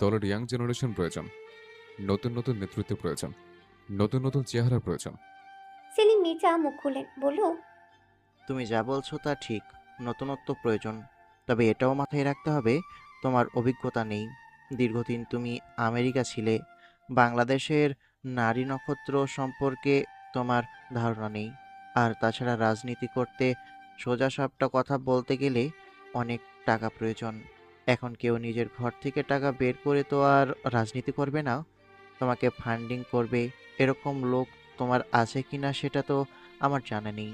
দলের ইয়াং জেনারেশন প্রয়োজন, নতুন নতুন নেতৃত্ব প্রয়োজন, নতুন নতুন চেহারা প্রয়োজন। সেলিম মির্জা মুখ খুললেন, বলল, তুমি যা বলছো তা ঠিক, নতুনত্ব প্রয়োজন। তবে এটাও মাথায় রাখতে হবে তোমার অভিজ্ঞতা নেই। দীর্ঘদিন তুমি আমেরিকা ছিলে, বাংলাদেশের নারী নক্ষত্র সম্পর্কে তোমার ধারণা নেই। আর তাছাড়া রাজনীতি করতে সোজা সাপটা কথা বলতে গেলে অনেক টাকা প্রয়োজন। এখন কেউ নিজের ঘর থেকে টাকা বের করে তো আর রাজনীতি করবে না, তোমাকে ফান্ডিং করবে এরকম লোক তোমার আছে কিনা সেটা তো আমার জানা নেই।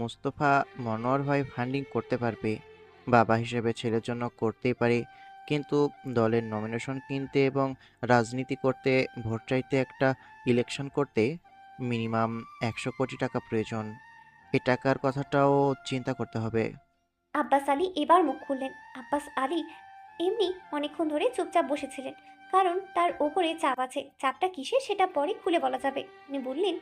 মুস্তফা মনোয়ার ভাই ফান্ডিং করতে পারবে, বাবা হিসেবে ছেলের জন্য করতেই পারে, কিন্তু দলের নমিনেশন কিনতে এবং রাজনীতি করতে, ভোট চাইতে, একটা ইলেকশন করতে মিনিমাম 100 কোটি টাকা প্রয়োজন। এ টাকার কথাটাও চিন্তা করতে হবে। আব্বাস আলী এবার মুখ খুললেন। আব্বাস আলী এমনি অনেকক্ষণ ধরে চুপচাপ বসেছিলেন, কারণ তার ওপরে চাপ আছে। চাপটা কিসের সেটা পরে খুলে বলা যাবে। উনি বললেন,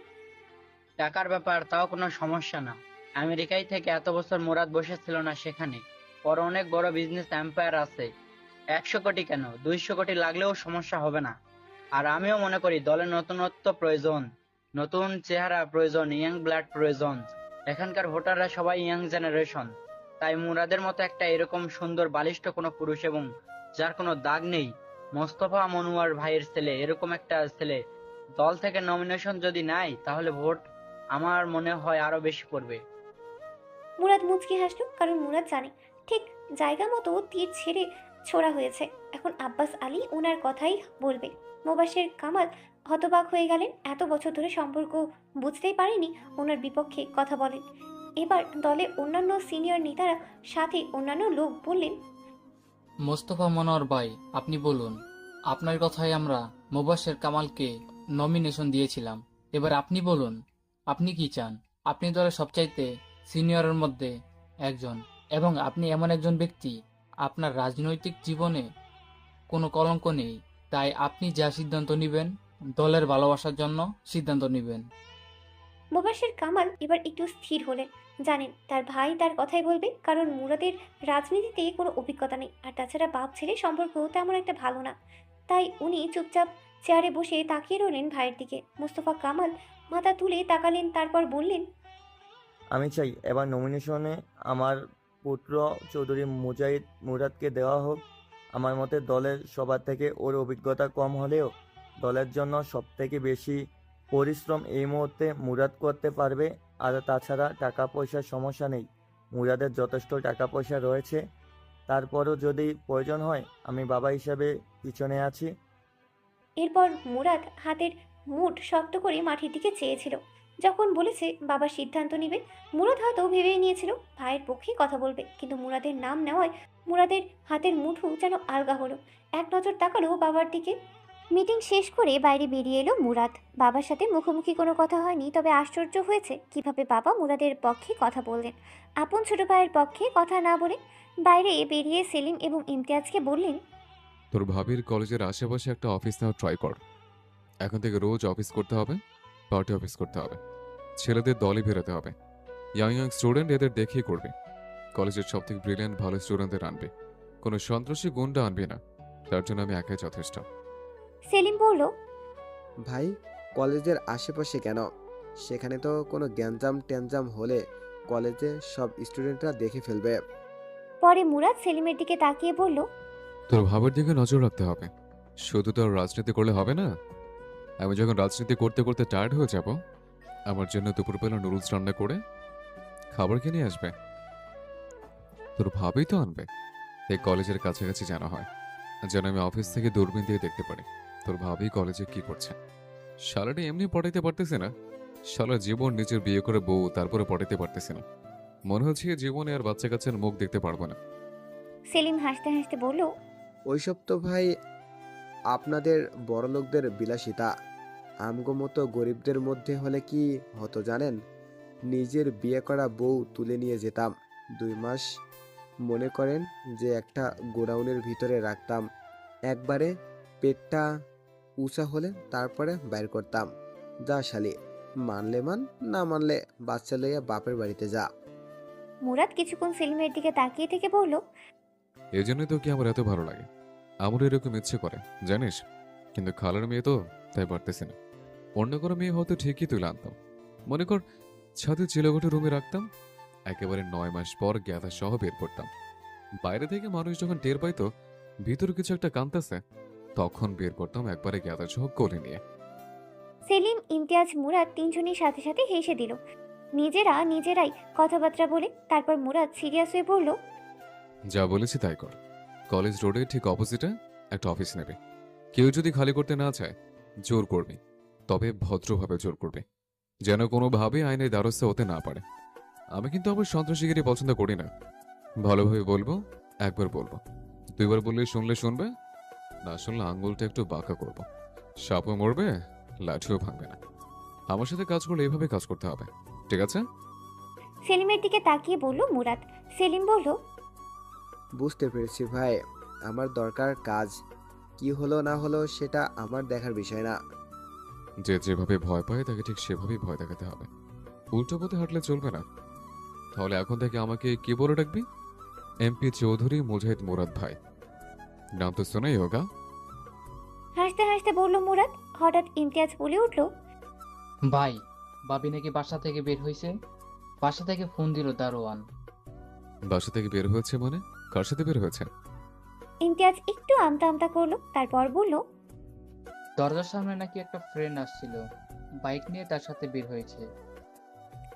টাকার ব্যাপার তাও কোনো সমস্যা না। আমেরিকায় থেকে এত বছর মুরাদ বসেছিল না সেখানে, ওর অনেক বড় বিজনেস এম্পায়ার আছে। 100 কোটি কেন, 200 কোটি লাগলেও সমস্যা হবে না। আর আমিও মনে করি দলের নতুনত্ব প্রয়োজন, নতুন চেহারা প্রয়োজন, ইয়াং ব্লাড প্রয়োজন। এখানকার ভোটাররা সবাই ইয়াং জেনারেশন, তাই মুরাদের মতো একটা এরকম সুন্দর বালিষ্ঠ কোনো পুরুষ এবং যার কোনো দাগ নেই, মোস্তফা মনোয়ার ভাইয়ের ছেলে, এরকম একটা ছেলে দল থেকে নমিনেশন যদি নেয় তাহলে ভোট আমার মনে হয় আরো বেশি পড়বে। মুরাদ মুচকি হাসল, কারণ মুরাদ জানে ঠিক জায়গা মতো তীর ছেড়ে ছোড়া হয়েছে। এখন আব্বাস আলী ওনার কথাই বলবে। মোবাশ্বের কামাল হতবাক হয়ে গেলেন। এত বছর ধরে সম্পর্ক বুঝতেই পারেনি ওনার বিপক্ষে কথা বলেন। এবার দলের অন্যান্য সিনিয়র নেতারা সাথে অন্যান্য লোক বললেন, মোস্তফা মনোয়ার ভাই, আপনি বলুন। আপনার কথায় আমরা মোবাশ্বের কামালকে নমিনেশন দিয়েছিলাম। এবার আপনি বলুন, আপনি কি চান? আপনি দলের সবচাইতে সিনিয়রের মধ্যে একজন, এবং আপনি এমন একজন ব্যক্তি, আপনার রাজনৈতিক জীবনে কোনো কলঙ্ক নেই। তাই আপনি যা সিদ্ধান্ত নেবেন, দলের ভালোবাসার জন্য সিদ্ধান্ত নেবেন। মোবাশ্বের কামাল এবার একটু স্থির হলেন। জানেন তার ভাই তার কথাই বলবে, কারণ মুরাদের রাজনীতিতে কোনো অভিজ্ঞতা নেই। আর তাছাড়া বাপ ছেলে সম্পর্ক তেমন একটা ভালো না। তাই উনি চুপচাপ চেয়ারে বসে তাকিয়ে রইলেন ভাইয়ের দিকে। মোস্তফা কামাল মাথা তুলে তাকালেন, তারপর বললেন, আমি চাই এবার নমিনেশনে আমার পুত্র চৌধুরী মুরাদকে দেওয়া হোক। আমার মতে দলের সবার থেকে ওর অভিজ্ঞতা কম হলেও দলের জন্য সবথেকে বেশি পরিশ্রম এই মুহূর্তে মুরাদ করতে পারবে। আর তাছাড়া টাকা পয়সার সমস্যা নেই, মুরাদের যথেষ্ট টাকা পয়সা রয়েছে। তারপরও যদি প্রয়োজন হয় আমি বাবা হিসাবে পিছনে আছি। এরপর মুরাদ হাতের মুঠ শক্ত করে মাটির দিকে চেয়েছিল। যখন বলেছে বাবা সিদ্ধান্ত নেবে, মুরাদ হয়তো ভেবেই নিয়েছিল ভাইয়ের পক্ষে কথা বলবে। কিন্তু মুরাদের নাম নেওয়ায় মুরাদের হাতের মুঠো যেন আলগা হলো। এক নজর তাকালো বাবার দিকে। মিটিং শেষ করে বাইরে বেরিয়ে এলো মুরাদ। বাবার সাথে মুখোমুখি কোনো কথা হয়নি, তবে আশ্চর্য হয়েছে কিভাবে বাবা মুরাদের পক্ষে কথা বললেন। আপন ছোট ভাইয়ের পক্ষে কথা না বলে বাইরে বেরিয়ে সেলিম এবং ইমতিয়াজকে বললেন, তোর ভাবির কলেজের আশেপাশে একটা অফিস নেওয়া ট্রাই কর। এখন থেকে রোজ অফিস করতে হবে, পার্টি অফিস করতে হবে, ছেলেদের দলে বেরোতে হবে। ইয়াং ইয়াং স্টুডেন্ট এদের দেখিয়ে করবে। কলেজের সব থেকে ব্রিলিয়েন্ট ভালো স্টুডেন্টদের আনবে, কোনো সন্ত্রাসী গুন্ডা আনবে না। তার জন্য আমি একাই যথেষ্ট। সেলিম বলল, ভাই, কলেজের আশেপাশে কেন? সেখানে তো কোনো গ্যাঞ্জাম ট্যাঞ্জাম হলে কলেজে সব স্টুডেন্টরা দেখে ফেলবে। পরে মুরাদ সেলিমের দিকে তাকিয়ে বলল, তোর ভাবের দিকে নজর রাখতে হবে। শুধু তো আর রাজনীতি করলে হবে না। আমি যখন রাজনীতি করতে করতে টায়ার্ড হয়ে যাব, আমার জন্য দুপুরবেলা নুডলস রান্না করে খাবার কিনে আসবে। তোর ভাবেই তো আনবে। এই কলেজের কাছাকাছি জানা হয়, যেন আমি অফিস থেকে দূরবীন দিয়ে দেখতে পারি তোর ভাবি কলেজে কি করছে। শালাটা এমনি পড়াইতে পারতেছে না, শালা জীবন নিজের বিয়ে করে বউ তারপরে পড়াইতে পারতেছে না। মনে হচ্ছে জীবনে আর বাচ্চা কাচ্চার মুখ দেখতে পারবো না। সেলিম হাসতে হাসতে বলল, ওইসব তো ভাই আপনাদের বড়লোকদের বিলাসিতা। আমগো মতো গরিবদের মধ্যে হলে কি হতো জানেন? নিজের বিয়ে করা বউ তুলে নিয়ে যেতাম, 2 মাস মনে করেন যে একটা গোডাউনের ভিতরে রাখতাম। একবারে পেটটা উঁচা হলে তারপরে বাইর করতাম। যা শালি, মানলে মান, না মানলে বাচ্চা লইয়া বাপের বাড়িতে যা। মুরাদ কিছুক্ষণ সেলিমের দিকে তাকিয়ে থেকে বলল, এই জন্যই তো কি আমার এত ভালো লাগে। আমার এরকম ইচ্ছে করে জানিস, কিন্তু খালার মেয়ে তো, তাই পারতেছি না। অন্য কোনো মেয়ে হয়তো ঠিকই তুলে আনতাম। মনে কর ছাদে চিলেকোঠা রুমে রাখতাম, একেবারে 9 মাস পর গ্যাদা সহ বের করতাম। বাইরে থেকে মানুষ যখন টের পাইতো ভিতরে কিছু একটা কাঁদতেছে, তখন বের করতাম একবারে গ্যাদা সহ কোলে নিয়ে। সেলিম, ইমতিয়াজ, মুরাদ তিনজনের সাথে সাথে হেসে দিল, নিজেরাই কথাবার্তা বলে। তারপর মুরাদ সিরিয়াস হয়ে বলল, যা বলেছি তাই কর। কলেজ রোডে ঠিক অপোজিটে একটা অফিস নেবে। কেউ যদি খালি করতে না চায় জোর করবি, তবে ভদ্রভাবে জোর করবে, যেন কোনোভাবে আইনের দ্বারস্থ হতে না পারে। আমি কিন্তু আমার সন্ত্রাসীগিরি পছন্দ করি না। ভালোভাবে বলবো, একবার বলবো, 2বার বললে শুনলে শুনবে, না শুনলে আঙ্গুলটা একটু বাঁকা করব। সাপও মরবে, লাঠিও ভাঙবে না। আমার সাথে কাজ করলে এভাবে কাজ করতে হবে, ঠিক আছে? সেলিমের দিকে তাকিয়ে বলল মুরাদ। সেলিম বলল, বুঝতে পেরেছি ভাই, আমার দরকার কাজ। কি হলো না হলো সেটা আমার দেখার বিষয় না। যে যেভাবে ভয় পায় তাকে ঠিক সেভাবেই ভয় দেখাতে হবে। উল্টো পথে হাঁটলে চলবে না। তাহলে এখন থেকে আমাকে কি বলে ডাকবি? এমপি চৌধুরী মুজাহিদ মুরাদ ভাই। নাম তো শোনাই হোগা। হাসতে হাসতে বলল মুরাদ। হঠাৎ ইমতিয়াজ বলে উঠল, ভাই, বাবি নাকি বাসা থেকে বের হয়েছে। বাসা থেকে ফোন দিল দারোয়ান। বাসা থেকে বের হয়েছে মানে? কার সাথে বের হয়েছে? ইমতিয়াজ একটু আমতা আমতা করলো, তারপর বলল, দরজার সামনে নাকি একটা ফ্রেন্ড আসছিল, বাইক নিয়ে তার সাথে বের হয়েছে।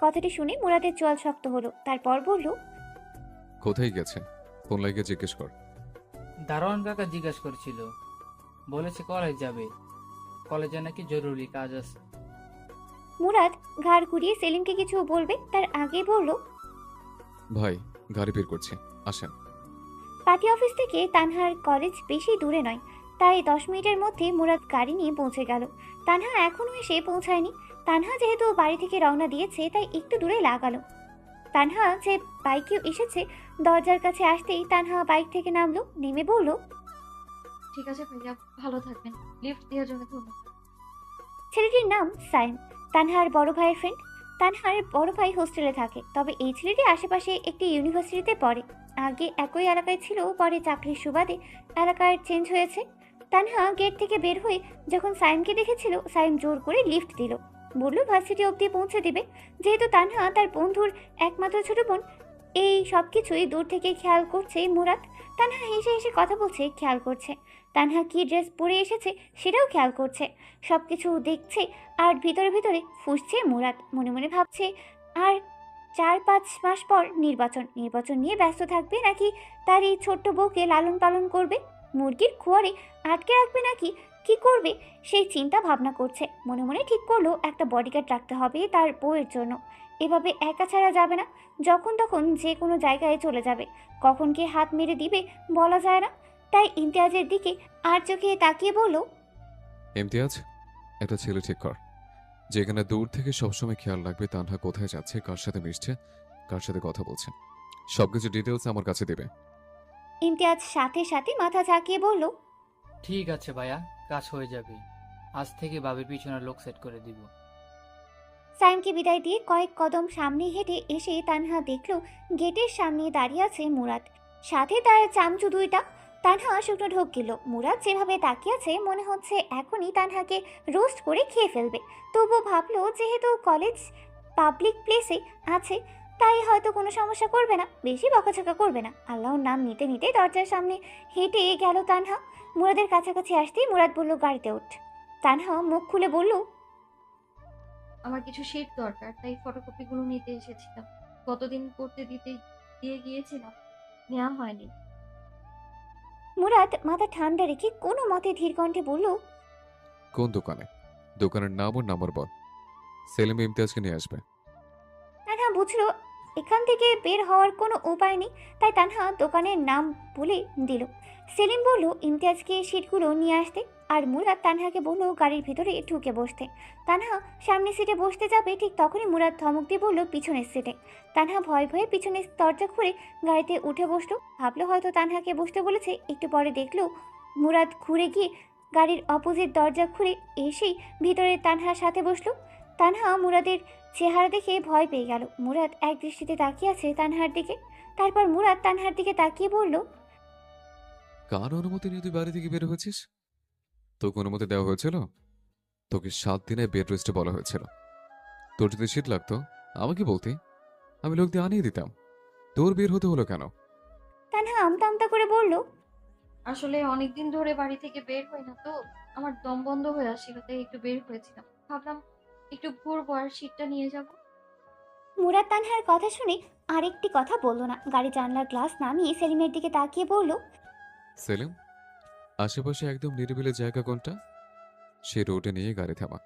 কথাটি শুনে মুরাদের চোয়াল শক্ত হলো। তারপর বলল, কোথায় গেছে? ফোন লাগিয়ে জিজ্ঞেস কর। দারোয়ান কাকা জিজ্ঞাসা করেছিল, বলেছে কলেজ যাবে, কলেজে নাকি জরুরি কাজ আছে। মুরাদ ঘাড় ঘুরিয়ে সেলিমকে কিছু বলবে তার আগে বলল, ভাই, গাড়ি বের করছে, আসেন। পার্টি অফিস থেকে তানহার কলেজ বেশি দূরে নয়, তাই 10 মিনিটের মধ্যে মুরাদ গাড়ি নিয়ে পৌঁছে গেল। তানহা এখনও এসে পৌঁছায়নি। তানহা যেহেতু বাড়ি থেকে রওনা দিয়েছে তাই একটু দূরে লাগালো। তানহা যে বাইকেও এসেছে, দরজার কাছে আসতেই তানহা বাইক থেকে নামলো, নেমে বলল, ঠিক আছে ভাইয়া, ভালো থাকবেন। লিফট দেওয়ার জন্য ধন্যবাদ। ছেলেটির নাম সাইম, তানহার বড় ভাইয়ের ফ্রেন্ড। তানহার বড় ভাই হোস্টেলে থাকে, তবে এই ছেলেটি আশেপাশে একটি ইউনিভার্সিটিতে পড়ে। আগে একই এলাকায় ছিল, পরে চাকরির সুবাদে এলাকায় চেঞ্জ হয়েছে। তানহা গেট থেকে বের হয়ে যখন সাইমকে দেখেছিল, সাইম জোর করে লিফট দিল, বলল ভার্সিটি অবধি পৌঁছে দিবে। যেহেতু তানহা তার বন্ধুর একমাত্র ছোট বোন, এই সব কিছুই দূর থেকে খেয়াল করছে মুরাদ। তানহা হেসে হেসে কথা বলছে, খেয়াল করছে। তানহা কি ড্রেস পরে এসেছে সেটাও খেয়াল করছে। সব কিছু দেখছে আর ভিতরে ভিতরে ফুঁসছে মুরাদ। মনে মনে ভাবছে, আর 4-5 মাস পর নির্বাচন নিয়ে ব্যস্ত থাকবে, নাকি তার এই ছোট্ট বউকে লালন পালন করবে, মুরগির খোয়ারে আটকে রাখবে, নাকি কি করবে সেই চিন্তা ভাবনা করছে। মনে মনে ঠিক করলো একটা বডিগার্ড রাখতে হবে তার বউয়ের জন্য। এভাবে একা ছাড়া যাবে না, যখন তখন যে কোনো জায়গায় চলে যাবে, কখন কে হাত মেরে দিবে বলা যায় না। তাই ইমতিয়াজের দিকে আর চোখে তাকিয়ে বলল, ইমতিয়াজ, একটা ছেলে ঠিক কর, যেখানে দূর থেকে সবসময় খেয়াল রাখবে তানহা কোথায় যাচ্ছে, কার সাথে মিশছে, কার সাথে কথা বলছে, সবকিছু ডিটেলস আমার কাছে দেবে। ইমতিয়াজ সাথে সাথে মাথা ঝাঁকিয়ে বলল, ঠিক আছে ভাইয়া, কাজ হয়ে যাবে। আজ থেকে বাবির পিছনে লোক সেট করে দিব। সাইমকে বিদায় দিয়ে কয়েক কদম সামনে হেঁটে এসে তানহা দেখল গেটের সামনে দাঁড়িয়ে আছে মুরাদ, সাথে তার চামচু দুইটা। তানহা শুকনো ঢোক গেল। মুরাদ যেভাবে তাকিয়ে আছে মনে হচ্ছে এখনই তানহাকে রোস্ট করে খেয়ে ফেলবে। তবুও ভাবলো যেহেতু কলেজ পাবলিক প্লেসে আছে তাই হয়তো কোনো সমস্যা করবে না, বেশি বকাঝকা করবে না। আল্লাহর নাম নিতে নিতে দরজার সামনে হেঁটে গেল তানহা। মুরাদের কাছাকাছি আসতেই মুরাদ বলল, গাড়িতে ওঠ। তানহা মুখ খুলে বলল, আমার কিছু শিট দরকার, তাই ফটোকপিগুলো নিতে এসেছিলাম। কতদিন করতে দিয়ে গিয়েছিলাম, নেওয়া হয়নি। মুরাদ মাথা ঠান্ডা রেখে কোনো মতে ধীর কণ্ঠে বলল, কোন দোকানে? দোকানের নাম ও নাম্বার বল, সেলিম ইমতিয়াজকে নিয়ে আসবে। তানহা বুঝলো এখান থেকে বের হওয়ার কোনো উপায় নেই, তাই তানহা দোকানের নাম বলে দিল। সেলিম বলল ইমতিয়াজকে সিটগুলো নিয়ে আসতে, আর মুরাদ তানহাকে বলল গাড়ির ভিতরে ঢুকে বসতে। তানহা সামনের সিটে বসতে যাবে, ঠিক তখনই মুরাদ ধমক দিয়ে বলল পিছনের সিটে। তানহা ভয়ে ভয়ে পিছনের দরজা খুলে গাড়িতে উঠে বসলো। ভাবলো হয়তো তানহাকে বসতে বলেছে। একটু পরে দেখলো মুরাদ ঘুরে গিয়ে গাড়ির অপোজিট দরজা খুলে এসেই ভিতরে তানহার সাথে বসলো। তানহা মুরাদের চেহারা দেখে ভয় পেয়ে গেল। মুরাদ এক দৃষ্টিতে তাকিয়ে আছে তানহার দিকে। তারপর মুরাদ তানহার দিকে তাকিয়ে বলল, কার অনুমতি নিয়ে তুই বাড়ি থেকে বের হয়েছিস? তোকে অনুমতি দেওয়া হয়েছিল? তোকে 7 দিনে বেড রেস্টে বলা হয়েছিল। তোর যদি শীত লাগতো আমাকে বলতি, আমি লোক দিয়ে আনিয়ে দিতাম। তোর বের হতে হলো কেন? তানহা আমতা আমতা করে বলল, আসলে অনেকদিন ধরে বাড়ি থেকে বের হই না তো, আমার দম বন্ধ হয়ে আসছিল, তাই একটু বের হয়েছিলাম। ভাবলাম একটু ঘুরবো আর শীতটা নিয়ে যাব। মুরাদ তানহার কথা শুনে আরেকটি কথা বলল না। গাড়ি জানলার গ্লাস নামিয়ে সেলিমের দিকে তাকিয়ে বলল, সেলিম, আশেপাশে একদম নিরিবিলি জায়গা কোনটা? সে রোডে নিয়ে গাড়ি থামা।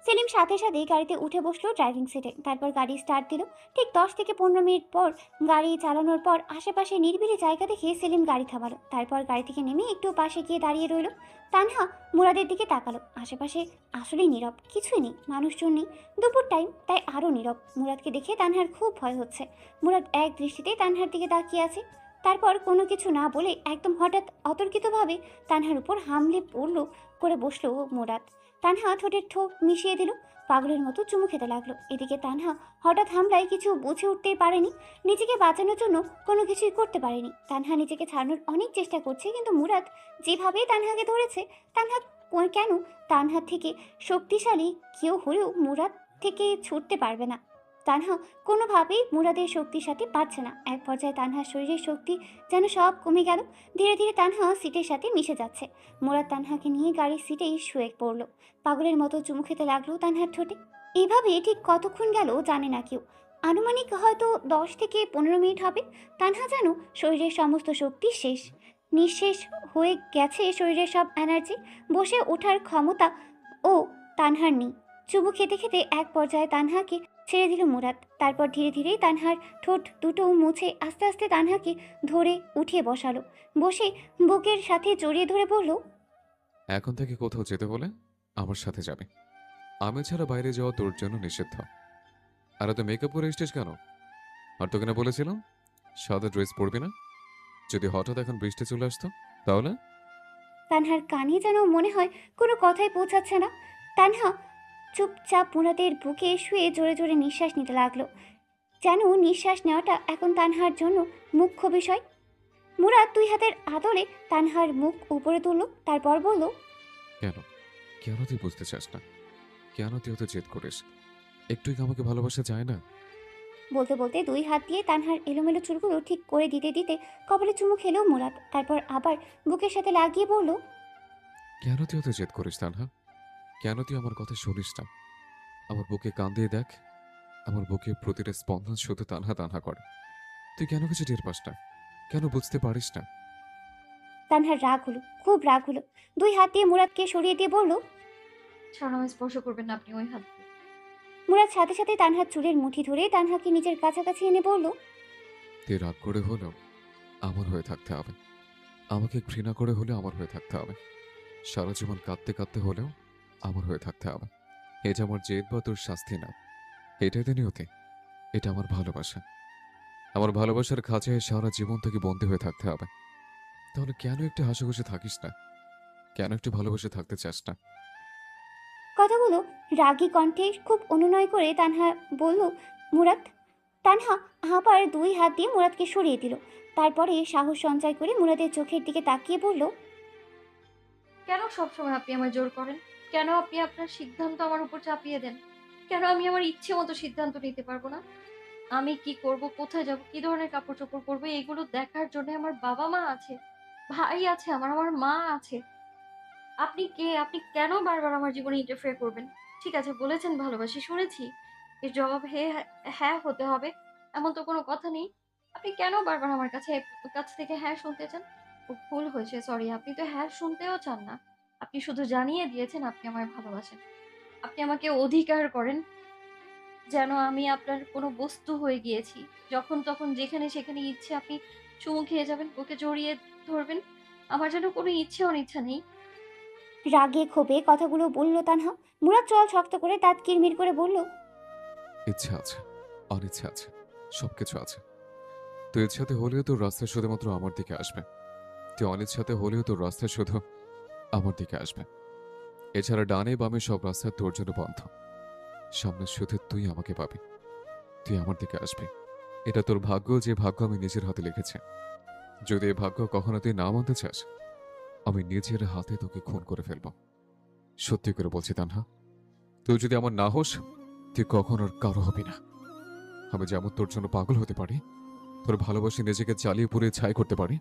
সেলিম সাথে সাথেই গাড়িতে উঠে বসলো ড্রাইভিং সিটে। তারপর গাড়ি স্টার্ট দিল। ঠিক 10 থেকে 15 মিনিট পর গাড়ি চালানোর পর আশেপাশে নিরিবিলি জায়গা দেখে সেলিম গাড়ি থামালো। তারপর গাড়ি থেকে নেমে একটু পাশে গিয়ে দাঁড়িয়ে রইল। তানহা মুরাদের দিকে তাকালো। আশেপাশে আসলেই নীরব, কিছুই নেই, মানুষজন নেই। দুপুর টাইম, তাই আরও নীরব। মুরাদকে দেখে তানহার খুব ভয় হচ্ছে। মুরাদ এক দৃষ্টিতে তানহার দিকে তাকিয়ে আছে। তারপর কোনো কিছু না বলে একদম হঠাৎ অতর্কিতভাবে তানহার উপর হামলে পড়ল করে বসলো মুরাদ। তানহা ঠোঁটের ঠোঁট মিশিয়ে দিল, পাগলের মতো চুমু খেতে লাগলো। এদিকে তানহা হঠাৎ হামলায় কিছু বুঝে উঠতেই পারেনি, নিজেকে বাঁচানোর জন্য কোনো কিছুই করতে পারেনি। তানহা নিজেকে ছাড়ানোর অনেক চেষ্টা করছে, কিন্তু মুরাদ যেভাবে তানহাকে ধরেছে, তানহা কেন তানহা থেকে শক্তিশালী কেউ হলেও মুরাদ থেকে ছুটতে পারবে না। তানহা কোনোভাবেই মুরাদের শক্তির সাথে পারছে না। এক পর্যায়ে তানহার শরীরের শক্তি যেন সব কমে গেল। ধীরে ধীরে তানহা সিটের সাথে মিশে যাচ্ছে। মুরাদ তানহাকে নিয়ে গাড়ির সিটেই শুয়ে পড়ল। পাগলের মতো চুমু খেতে লাগলো তানহার ঠোঁটে। এভাবে ঠিক কতক্ষণ গেল জানে না কেউ। আনুমানিক হয়তো 10 থেকে 15 মিনিট হবে। তানহা যেন শরীরের সমস্ত শক্তি শেষ, নিঃশেষ হয়ে গেছে। শরীরের সব এনার্জি, বসে ওঠার ক্ষমতা ও তানহার নেই। চুমু খেতে খেতে এক পর্যায়ে তানহাকে ছেড়ে দিল মুরাদ। তারপর ধীরে ধীরে তানহার ঠোঁট দুটো মুছে আস্তে আস্তে তানহাকে ধরে উঠিয়ে বসালো। বসে বুকের সাথে জড়িয়ে ধরে বলল, এখন থেকে কোথাও যেতে হলে আমার সাথে যাবে। আমি ছাড়া বাইরে যাওয়া তোর জন্য নিষিদ্ধ। আর এত মেকআপ করে এসছিস কেন? আর তোকে না বলেছিলাম সাদা ড্রেস পরবি না? যদি হঠাৎ এখন বৃষ্টি চলে আসতো তাহলে? তানহার কানে যেন মনে হয় কোনো কথাই পৌঁছাচ্ছে না। তানহা চুপচাপ মুরাদের বুকে শুয়ে জোরে জোরে নিঃশ্বাস নিতে লাগলো, যেন নিঃশ্বাস নেওয়াটা এখন তানহার জন্য মুখ্য বিষয়। মুরাদ 2 হাতের আদলে তানহার মুখ উপরে তুলল। তারপর বলল, কেন কেন তুই বুঝতে চাস না? কেন তুই অত জেদ করিস? একটুই কি আমাকে ভালোবাসা যায় না? বলতে বলতে 2 হাত দিয়ে তানহার এলোমেলো চুলগুলো ঠিক করে দিতে দিতে কপালে চুমু খেলো মুরাদ। তারপর আবার বুকের সাথে লাগিয়ে বলল, কেন তুই অত জেদ করিস তানহা? কেন তুই আমার কথা শুনিস না? আমার বুকে কান দিয়ে দেখ, আমার বুকে প্রতিটা স্পন্দন শুধু তানহা তানহা করে। তুই কেন কিছু টের পাস না? কেন বুঝতে পারিস না? তানহার রাগ হলো, খুব রাগ হলো। 2 হাত দিয়ে মুরাদকে সরিয়ে দিয়ে বলল, ছাড়া আমায় স্পর্শ করবেন না আপনি ওই হাত দিয়ে। মুরাদ সাথে সাথে তানহার চুলের মুঠি ধরে তানহাকে নিজের কাছাকাছি এনে বলল, তুই রাগ করে হলেও আমার হয়ে থাকতে হবে। আমাকে ঘৃণা করে হলেও আমার হয়ে থাকতে হবে। সারা জীবন কাঁদতে কাঁদতে হলেও আমার হয়ে থাকতে হবে। এটা আমার জেদ বা তোর শাস্তি না, এটাই তো নিয়তি। এটা আমার ভালোবাসা। আমার ভালোবাসার খাঁচায় সারা জীবন থেকে বন্দী হয়ে থাকতে হবে। তাহলে কেন একটু হাসিখুশি থাকিস না? কেন একটু ভালোবাসে থাকতে চাস না? কথাগুলো রাগী কণ্ঠে খুব অনুনয় করে তানহা বলল, মুরাদ। তানহা আবার 2 হাত দিয়ে মুরাদকে সরিয়ে দিল। তারপরে সাহস সঞ্চয় করে মুরাদের চোখের দিকে তাকিয়ে বলল, কেন সবসময় আপনি আমায় জোর করেন? কেন আপনি আপনার সিদ্ধান্ত আমার উপর চাপিয়ে দেন? কেন আমি আমার ইচ্ছে মতো সিদ্ধান্ত নিতে পারবো না? আমি কি করব, কোথায় যাব, কি ধরনের কাপড় চোপড় পরবো, এগুলো দেখার জন্য আমার বাবা মা আছে, ভাই আছে, আমার মা আছে। আপনি কে? আপনি কেন বারবার আমার জীবনে ইন্টারফেয়ার করবেন? ঠিক আছে, বলেছেন ভালোবাসি, শুনেছি। এর জবাব হ্যাঁ হতে হবে এমন তো কোনো কথা নেই। আপনি কেন বারবার আমার কাছ থেকে হ্যাঁ শুনতে চান? ভুল হয়েছে, সরি। আপনি তো হ্যাঁ শুনতেও চান না। আপনি শুধু জানিয়ে দিয়েছেন আপনি আমায় ভালোবাসেন। আপনি আমাকে অধিকার করেন যেন আমি আপনার কোনো বস্তু হয়ে গিয়েছি। যখন তখন যেখানে সেখানে ইচ্ছে আপনি চুমু খেয়ে যাবেন, বুকে জড়িয়ে ধরবেন। আমার যেন কোনো ইচ্ছে অনিচ্ছা নেই। রাগে ক্ষোভে কথাগুলো বলল তানহা। মুরাদ চল শক্ত করে দাঁত কিরমির করে বলল, ইচ্ছা আছে, অনিচ্ছা আছে, সবকিছু আছে। তুই ইচ্ছাতে হলেও তোর রাস্তা শুধুমাত্র আমার দিকে আসবে। তুই অনিচ্ছাতে হলেও তোর রাস্তা শুধু আমার দিকে আসবে। এছাড়া ডানে বামে সব রাস্তা তোর জন্য বন্ধ। সামনে শুধু তুই আমাকে পাবি, তুই আমার দিকে আসবি। এটা তোর ভাগ্য, যে ভাগ্য আমি নিজের হাতে লিখেছি। যদি এই ভাগ্য কখনো তুই না মানতে চাস, আমি নিজের হাতে তোকে খুন করে ফেলব। সত্যি করে বলছি তানহা, তুই যদি আমার না হোস, তুই কখন আর কারো হবি না। আমি যেমন তোর জন্য পাগল হতে পারি, তোর ভালোবাসি নিজেকে জ্বালিয়ে পুড়িয়ে ছাই করতে পারি,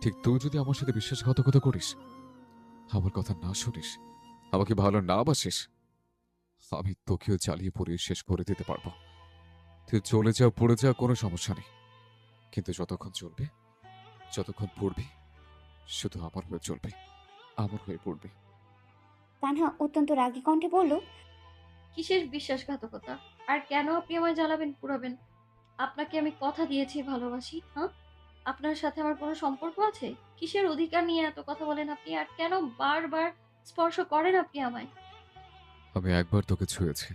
ঠিক তুই যদি আমার সাথে বিশ্বাসঘাতকতা করিস, আমার কথা না শুনিস, আমাকে ভালো না বাসিস, আমি তোকেও জ্বালিয়ে পুড়িয়ে শেষ করে দিতে পারবো। তুই চলে যা, পড়ে যা, কোনো সমস্যা নেই। কিন্তু যতক্ষণ চলবে, যতক্ষণ পড়বি, শুধু আমার হয়ে চলবে, আমার হয়ে পড়বি। তানহা অত্যন্ত রাগী কণ্ঠে বলল, কিসের বিশ্বাসঘাতকতা? আর কেন আপনি আমায় জ্বালাবেন পুড়াবেন? আপনাকে আমি কথা দিয়েছি ভালোবাসি, হ্যাঁ? আপনার সাথে আমার কোনো সম্পর্ক আছে? কিসের অধিকার নিয়ে এত কথা বলেন আপনি? আর কেন বারবার স্পর্শ করেন আপনি আমায়? আমি একবার তোকে ছুঁয়েছি,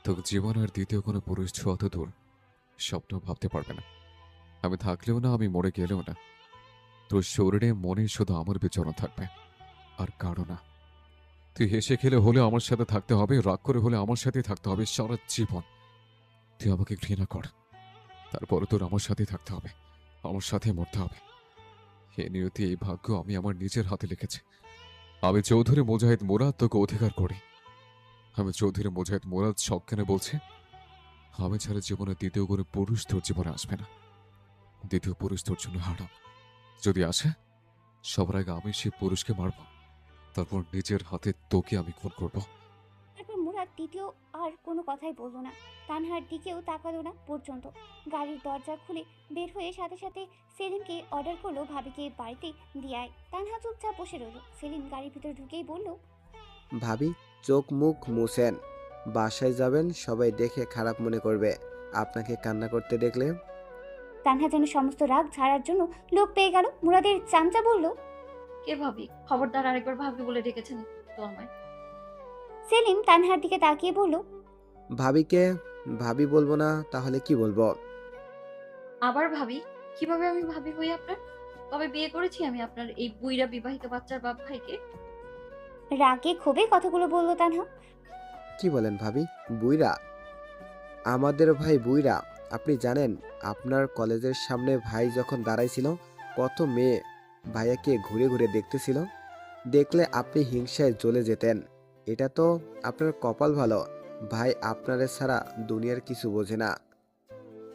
তোকে জীবন আর দ্বিতীয় কোনো পুরুষ ছোঁয়া দূর, স্বপ্ন ভাবতে পারবে না। আমি থাকলেও না, আমি মরে গেলেও না, তোর শরীরে মনে শুধু আমার বিচরণ থাকবে, আর কারো না। তুই হেসে খেলে হলে আমার সাথে থাকতে হবে, রাগ করে হলে আমার সাথেই থাকতে হবে সারা জীবন। তুই আমাকে ঘৃণা কর, তারপরে তোর আমার সাথেই থাকতে হবে, আমার সাথে মরতে হবে। এ নিয়তি, এই ভাগ্য আমি আমার নিজের হাতে লিখেছি। আমি চৌধুরী মুজাহিদ মুরাদ তোকে অধিকার করি। আমি চৌধুরী মুজাহিদ মুরাদ সজ্ঞানে বলছি, আমি ছাড়া জীবনে দ্বিতীয় কোনো পুরুষ তোর জীবনে আসবে না। দ্বিতীয় পুরুষ তোর জন্য হারাম। যদি আসে, সবার আগে আমি সেই পুরুষকে মারব, তারপর নিজের হাতে তোকে আমি খুন করব। তারপর মুরাদ দ্বিতীয় আর কোনো কথাই বলল না, তানহার দিকেও তাকালো না পর্যন্ত। গাড়ির দরজা খুলে বের হয়ে সাথে সাথে সেলিমকে অর্ডার করলো ভাবিকে বাড়িতে দিয়ে আয়। তানহা চুপচাপ বসে রইল। সেলিম গাড়ির ভিতর ঢুকেই বলল, ভাবি, চোখ মুখ মুছেন, বাসায় যাবেন, সবাই দেখে খারাপ মনে করবে আপনাকে কান্না করতে দেখলে। তানহা যেন সমস্ত রাগ ঝাড়ার জন্য লোক পেয়ে গেল। মুরাদের চামচা বলল, কে ভাবি? খবরদার আরেকবার ভাবি বলে ডেকেছেন তো আমায়। সেলিম তানহার দিকে তাকিয়ে বলল, ভাবিকে ভাবি বলবো না তাহলে কি বলবো? আবার ভাবি? কিভাবে আমি ভাবি হই আপনার? কবে বিয়ে করেছি আমি আপনার এই বুইড়া বিবাহিত বাচ্চার বাপ ভাইকে? রাগে ক্ষোভে কথাগুলো বলল তানহা। কি বলেন ভাবি? বুইরা? আমাদের ভাই বুইরা? আপনি জানেন, আপনার কলেজের সামনে ভাই যখন দাঁড়াইছিল, কত মেয়ে ভাইয়াকে ঘুরে ঘুরে দেখতেছিল। দেখলে আপনি হিংসায় জ্বলে যেতেন। এটা তো আপনার কপাল ভালো, ভাই আপনারে ছাড়া দুনিয়ার কিছু বোঝে না।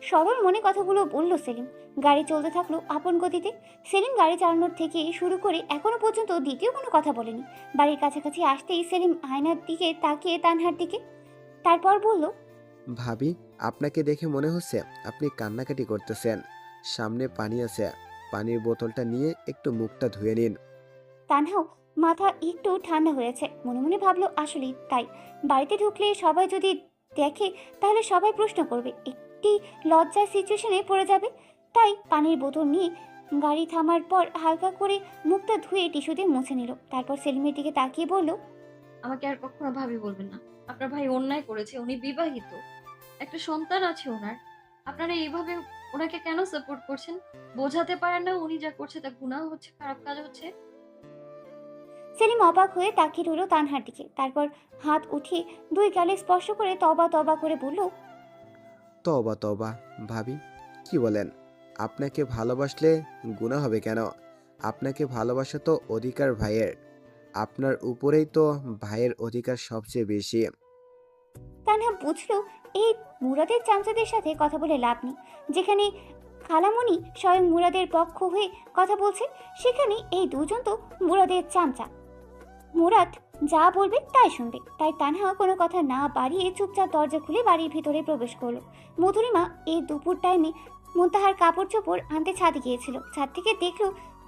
সরল মনে কথাগুলো বলল সেলিম। গাড়ি চলতে থাকলো আপন গতিতে। সেলিম গাড়ি চালানোর থেকে শুরু করে এখনো পর্যন্ত দ্বিতীয় কোনো কথা বলেনি। বাড়ির কাছাকাছি আসতেই সেলিম আয়নার দিকে তাকিয়ে তানহার দিকে, তারপর বলল, ভাবি, আপনাকে দেখে মনে হচ্ছে আপনি কান্নাকাটি করতেছেন। সামনে পানি আছে, পানির বোতলটা নিয়ে একটু মুখটা ধুয়ে নিন। তানহাও মাথা একটু ঠান্ডা হয়েছে। মনে মনে ভাবলো আসলেই তাই। বাড়িতে ঢুকলে সবাই যদি দেখে তাহলে সবাই প্রশ্ন করবে, একটি লজ্জার সিচুয়েশনে পড়ে যাবে। তাই পানির বোতল নিয়ে গাড়ি থামার পর হালকা করে মুখটা ধুয়ে টিস্যু দিয়ে মুছে নিল। তারপর সেলিমের দিকে তাকিয়ে বলল, আমাকে আর কখনো ভাবি বলবেন না। আপনার ভাই অন্যায় করেছে, উনি বিবাহিত, একটা সন্তান আছে ওনার। আপনারা এইভাবে ওনাকে কেন সাপোর্ট করছেন? বোঝাতে পারেন না উনি যা করছে তা গুনাহ হচ্ছে, খারাপ কাজ হচ্ছে? সেলিম অবাক হয়ে তাকিয়ে রইল তানহার দিকে। তারপর হাত উঠিয়ে দুই গালে স্পর্শ করে তবা তবা করে বলল, তবা তবা। ভাবি, কি বলেন? আপনাকে ভালোবাসলে গুনাহ হবে কেন? আপনাকে ভালোবাসা তো অধিকার ভাইয়ের। আপনার উপরেই তো ভাইয়ের অধিকার সবচেয়ে বেশি। তানহা বুঝলো এই মুরাদের চামচাদের সাথে কথা বলে লাভ নেই। যেখানে খালামণি স্বয়ং মুরাদের পক্ষ হয়ে কথা বলছে, সেখানে এই দুজন তো মুরাদের চামচা। মুরাদ যা বলবে তাই শুনবে। তাই তানহা কোনো কথা না বাড়িয়ে চুপচাপ দরজা খুলে বাড়ির ভিতরে প্রবেশ করলো। মধুরিমা এই দুপুর টাইমে মুনতাহার কাপড় চোপড় আনতে ছাদে গিয়েছিল। ছাদ থেকে দেখলো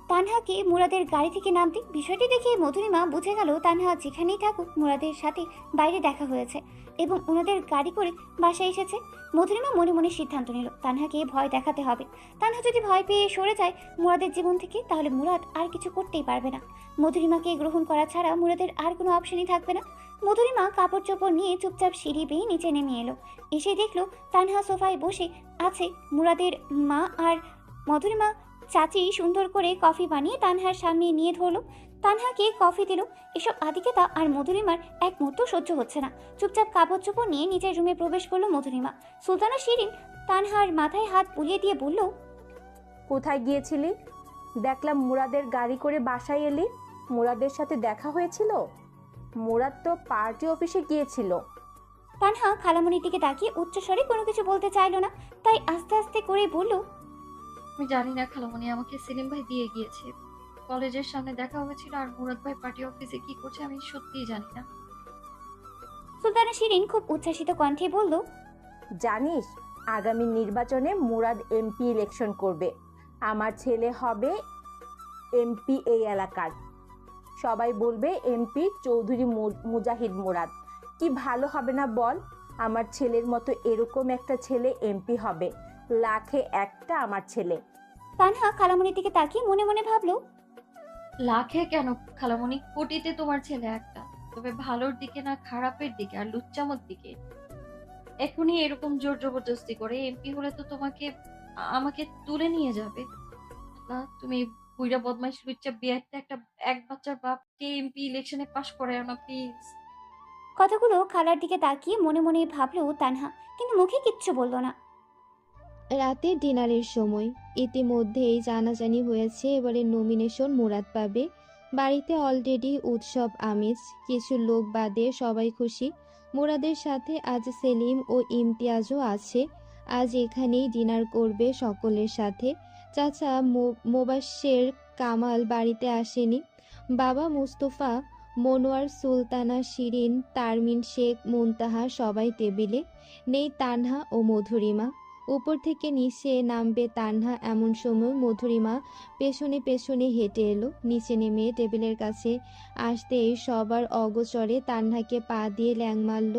তানহাকে মুরাদের গাড়ি থেকে নামতে। বিষয়টি দেখে মধুরিমা বুঝে গেল তানহা যেখানেই থাকুক মুরাদের সাথে বাইরে দেখা হয়েছে এবং ওনাদের গাড়ি করে বাসায় এসেছে। মধুরিমা মনে মনে সিদ্ধান্ত নিল তানহাকে ভয় দেখাতে হবে। তানহা যদি ভয় পেয়ে সরে যায় মুরাদের জীবন থেকে, তাহলে মুরাদ আর কিছু করতেই পারবে না। মধুরিমাকে গ্রহণ করা ছাড়া মুরাদের আর কোনো অপশনই থাকবে না। মধুরিমা কাপড় চোপড় নিয়ে চুপচাপ সিঁড়ি বেয়ে নিচে নেমে এলো। এসে দেখলো তানহা সোফায় বসে আছে। মুরাদের মা আর মধুরিমা চাচি সুন্দর করে কফি বানিয়ে তানহার সামনে নিয়ে ধরলো। তানহাকে কফি দিল। এসব আদিকেতা আর মধুরিমার এক মুহূর্ত সহ্য হচ্ছে না। চুপচাপ কাপড় চোপড় নিয়ে নিজের রুমে প্রবেশ করলো মধুরিমা। সুলতানা শিরিন তানহার মাথায় হাত বুলিয়ে দিয়ে বলল, কোথায় গিয়েছিলি? দেখলাম মুরাদের গাড়ি করে বাসায় এলি। মুরাদের সাথে দেখা হয়েছিল? মুরাদ তো পার্টি অফিসে গিয়েছিল। তানহা খালামণির দিকে তাকিয়ে উচ্চস্বরে কোনো কিছু বলতে চাইল না, তাই আস্তে আস্তে করে বলল, আমি জানি না খালামণি, আমাকে সেলিম ভাই দিয়ে গিয়েছে। কলেজের সামনে দেখা হয়েছিল, আর মুরাদ ভাই পার্টি অফিসে কি করছে আমি সত্যিই জানি না। সুলতানা শিরিন খুব উচ্ছ্বাসিত কণ্ঠে বলল, জানিস, আগামী নির্বাচনে মুরাদ এমপি ইলেকশন করবে। আমার ছেলে হবে এমপি এই এলাকার। সবাই বলবে এমপি চৌধুরী মুজাহিদ মুরাদ। কি ভালো হবে না বল? আমার ছেলের মতো এরকম একটা ছেলে এমপি হবে। লাখে একটা আমার ছেলে। তানহা খালামণির দিকে তাকিয়ে মনে মনে ভাবল, লাখে কেন খালামণি, কোটিতে তোমার ছেলে একটা, তবে ভালোর দিকে না খারাপের দিকে আর লুচ্চামোর দিকে। এখনই এরকম জোর জবরদস্তি করে এমপি হলে তো আমাকে তুলে নিয়ে যাবে। আল্লাহ, তুমি বুইড়া বদমাইশ লুচ্চা বিয়ারটা একটা এক বাচ্চার বাপকে এমপি ইলেকশনে পাশ করায় না প্লিজ। কথাগুলো খালার দিকে তাকিয়ে মনে মনে ভাবলো তানহা, কিন্তু মুখে কিচ্ছু বলল না। রাতে ডিনারের সময় ইতিমধ্যেই জানাজানি হয়েছে এবারে নমিনেশন মুরাদ পাবে। বাড়িতে অলরেডি উৎসব আমেজ, কিছু লোক বাদে সবাই খুশি। মুরাদের সাথে আজ সেলিম ও ইমতিয়াজও আছে। আজ এখানেই ডিনার করবে সকলের সাথে। চাচা মোবাশ্বের কামাল বাড়িতে আসেনি। বাবা মুস্তফা, মনোয়ার, সুলতানা শিরিন, তারমিন শেখ, মুনতাহা সবাই টেবিলে। নেই তানহা ও মধুরিমা। উপর থেকে নিচে নামবে তানহা এমন সময় মধুরিমা পেছনে পেছনে হেঁটে এলো। নিচে নেমে টেবিলের কাছে আসতেই সবার অগোচরে তানহাকে পা দিয়ে ল্যাং মারল।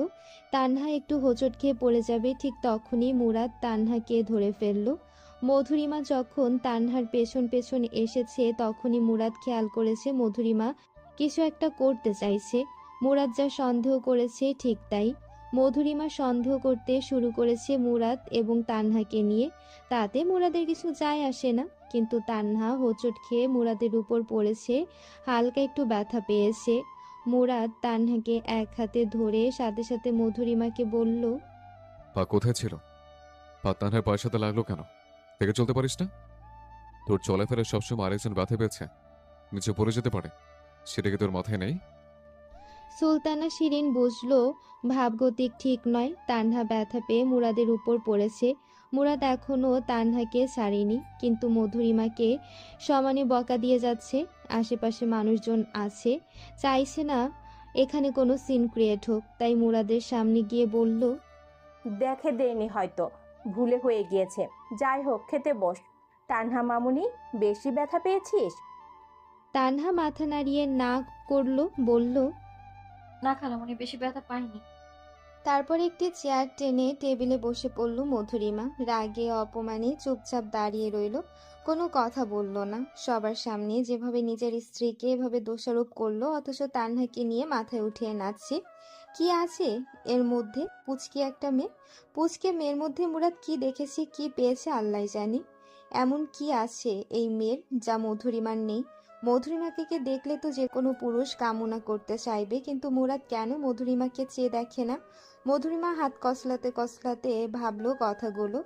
তানহা একটু হোঁচট খেয়ে পড়ে যাবে, ঠিক তখনই মুরাদ তানহাকে ধরে ফেলল। মধুরিমা যখন তানহার পেছন পেছন এসেছে তখনই মুরাদ খেয়াল করেছে মধুরিমা কিছু একটা করতে চাইছে। মুরাদ যা সন্দেহ করেছে ঠিক তাই। মধুরিমা সন্দেহ করতে শুরু করেছে মুরাদ এবং তানহাকে নিয়ে। তাতে মুরাদের কিছু যায় আসে না, কিন্তু তানহা হোঁচট খেয়ে মুরাদের উপর পড়েছে, হালকা একটু ব্যথা পেয়েছে। মুরাদ তানহাকে এক হাতে ধরে সাথে সাথে মধুরিমাকে বলল, পা কোথায় ছিল? পা তানহার পায়ের সাথে লাগলো কেন? থেকে চলতে পারিস না? তোর চলাফেরা সবসময় আরেকজন ব্যথা পেয়েছে, নিচে পড়ে যেতে পারে, সেটা কি তোর মাথায় নেই? সুলতানা শিরিন বুঝলো ভাবগতিক ঠিক নয়। তানহা ব্যথা পেয়ে মুরাদের উপর পড়েছে। মুরাদ এখনও তানহাকে ছাড়েনি, কিন্তু মধুরিমাকে সমানে বকা দিয়ে যাচ্ছে। আশেপাশে মানুষজন আছে, চাইছে না এখানে কোনো সিন ক্রিয়েট হোক, তাই মুরাদের সামনে গিয়ে বলল, দেখে দেয়নি হয়তো, ভুলে হয়ে গিয়েছে। যাই হোক, খেতে বস। তানহা মামুনি, বেশি ব্যথা পেয়েছিস? তানহা মাথা নাড়িয়ে না করলো, বলল, না খালামণি, বেশি ব্যথা পাইনি। তারপর একটি চেয়ার টেনে টেবিলে বসে পড়ল মধুরিমা। রাগে অপমানে চুপচাপ দাঁড়িয়ে রইল, কোনো কথা বলল না। সবার সামনে যেভাবে নিজের স্ত্রীকে এভাবে দোষারোপ করলো, অথচ তানহাকে নিয়ে মাথায় উঠিয়ে নাচছে। কি আছে এর মধ্যে? পুচকি একটা মেয়ে। পুচকে মেয়ের মধ্যে মুরাদ কি দেখেছে, কি পেয়েছে আল্লাহ জানে। এমন কি আছে এই মেয়ের যা মধুরিমার নেই? মধুরিমাকে দেখলে তো যে কোনো পুরুষ কামনা করতে চাইবে, কিন্তু মুরাদ কেন মধুরিমাকে চেয়ে দেখে না? মধুরিমা হাত কসলাতে কসলাতে ভাবলো কথাগুলো।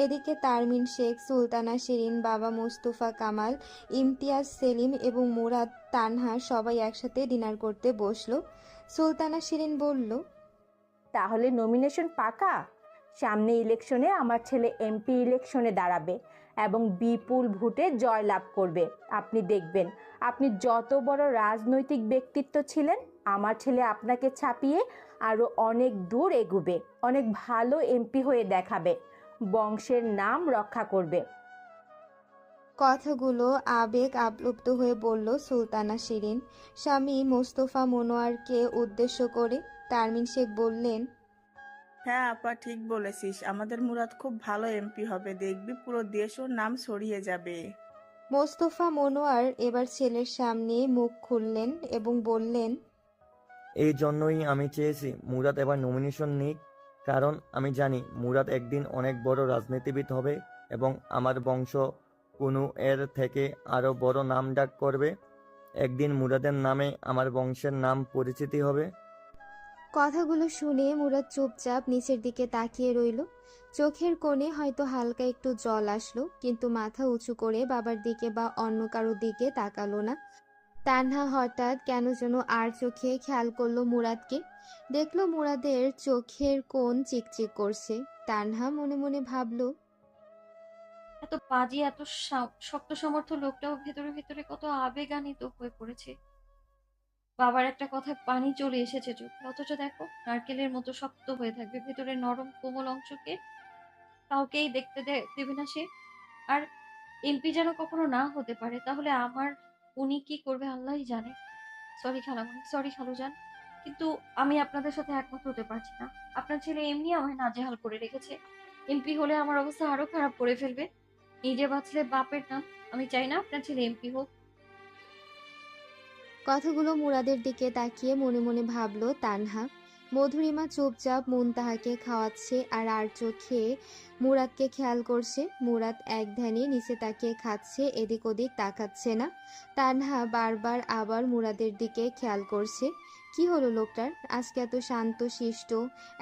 এদিকে তারমিন শেখ, সুলতানা শিরিন, বাবা মুস্তফা কামাল, ইমতিয়াজ, সেলিম এবং মুরাদ, তানহা সবাই একসাথে ডিনার করতে বসলো। সুলতানা শিরিন বলল, তাহলে নমিনেশন পাকা? সামনে ইলেকশনে আমার ছেলে এমপি ইলেকশনে দাঁড়াবে এবং বিপুল ভোটে জয়লাভ করবে। আপনি দেখবেন, আপনি যত বড় রাজনৈতিক ব্যক্তিত্ব ছিলেন, আমার ছেলে আপনাকে ছাপিয়ে আরও অনেক দূর এগুবে, অনেক ভালো এমপি হয়ে দেখাবে, বংশের নাম রক্ষা করবে। কথাগুলো আবেগ আপ্লুপ্ত হয়ে বলল সুলতানা শিরিন। স্বামী মোস্তফা মনোয়ারকে উদ্দেশ্য করে তারমিন শেখ বললেন, হ্যাঁ আপা, ঠিক বলেছিস, আমাদের মুরাদ খুব ভালো এমপি হবে, দেখবি পুরো দেশ ওর নাম ছড়িয়ে যাবে। মোস্তফা মনোয়ার এবার ছেলের সামনে মুখ খুললেন এবং বললেন, এই জন্যই আমি চেয়েছি মুরাদ এবার নমিনেশন নিক, কারণ আমি জানি মুরাদ একদিন অনেক বড় রাজনীতিবিদ হবে এবং আমার বংশ কোনো এর থেকে আরও বড় নাম ডাক করবে একদিন মুরাদের নামে আমার বংশের নাম পরিচিতি হবে। কথাগুলো শুনে মুরাদ চুপচাপ নিচের দিকে তাকিয়ে রইল। চোখের কোণে হয়তো হালকা একটু জল আসলো, কিন্তু মাথা উঁচু করে বাবার দিকে বা অন্য কারো দিকে তাকালো না। তানহা হঠাৎ কেন যেন আর চোখে খেয়াল করলো মুরাদকে। দেখলো মুরাদের চোখের কোণ চিকচিক করছে। তানহা মনে মনে ভাবলো, এত বাজি, এত শক্ত সমর্থ লোকটাও ভেতরে ভেতরে কত আবেগান্বিত হয়ে পড়েছে। বাবার একটা কথায় পানি চলে এসেছে চোখে, অথচ দেখো নারকেলের মতো শক্ত হয়ে থাকবে, ভেতরে নরম কোমল অংশকে কাউকেই দেখতে দেবে না সে। আর এমপি যেন কখনো না হতে পারে, তাহলে আমার উনি কি করবে আল্লাহই জানে। সরি খালামণি, সরি খালুজান, কিন্তু আমি আপনাদের সাথে একমত হতে পারছি না। আপনার ছেলে এমনি আমায় নাজেহাল করে রেখেছে, এমপি হলে আমার অবস্থা আরো খারাপ করে ফেলবে। নিজে বাঁচলে বাপের নাম, আমি চাই না আপনার ছেলে এমপি হোক। কথাগুলো মুরাদের দিকে তাকিয়ে মনে মনে ভাবলো তানহা। মধুরিমা চুপচাপ মুনতাহাকে খাওয়াচ্ছে আর চোখে মুরাদকে খেয়াল করছে। মুরাদ এক ধ্যানে নিচে তাকিয়ে খাচ্ছে, এদিক ওদিক তাকাচ্ছে না। তানহা বারবার আবার মুরাদের দিকে খেয়াল করছে। কি হলো লোকটার, আজকে এত শান্ত শিষ্ট,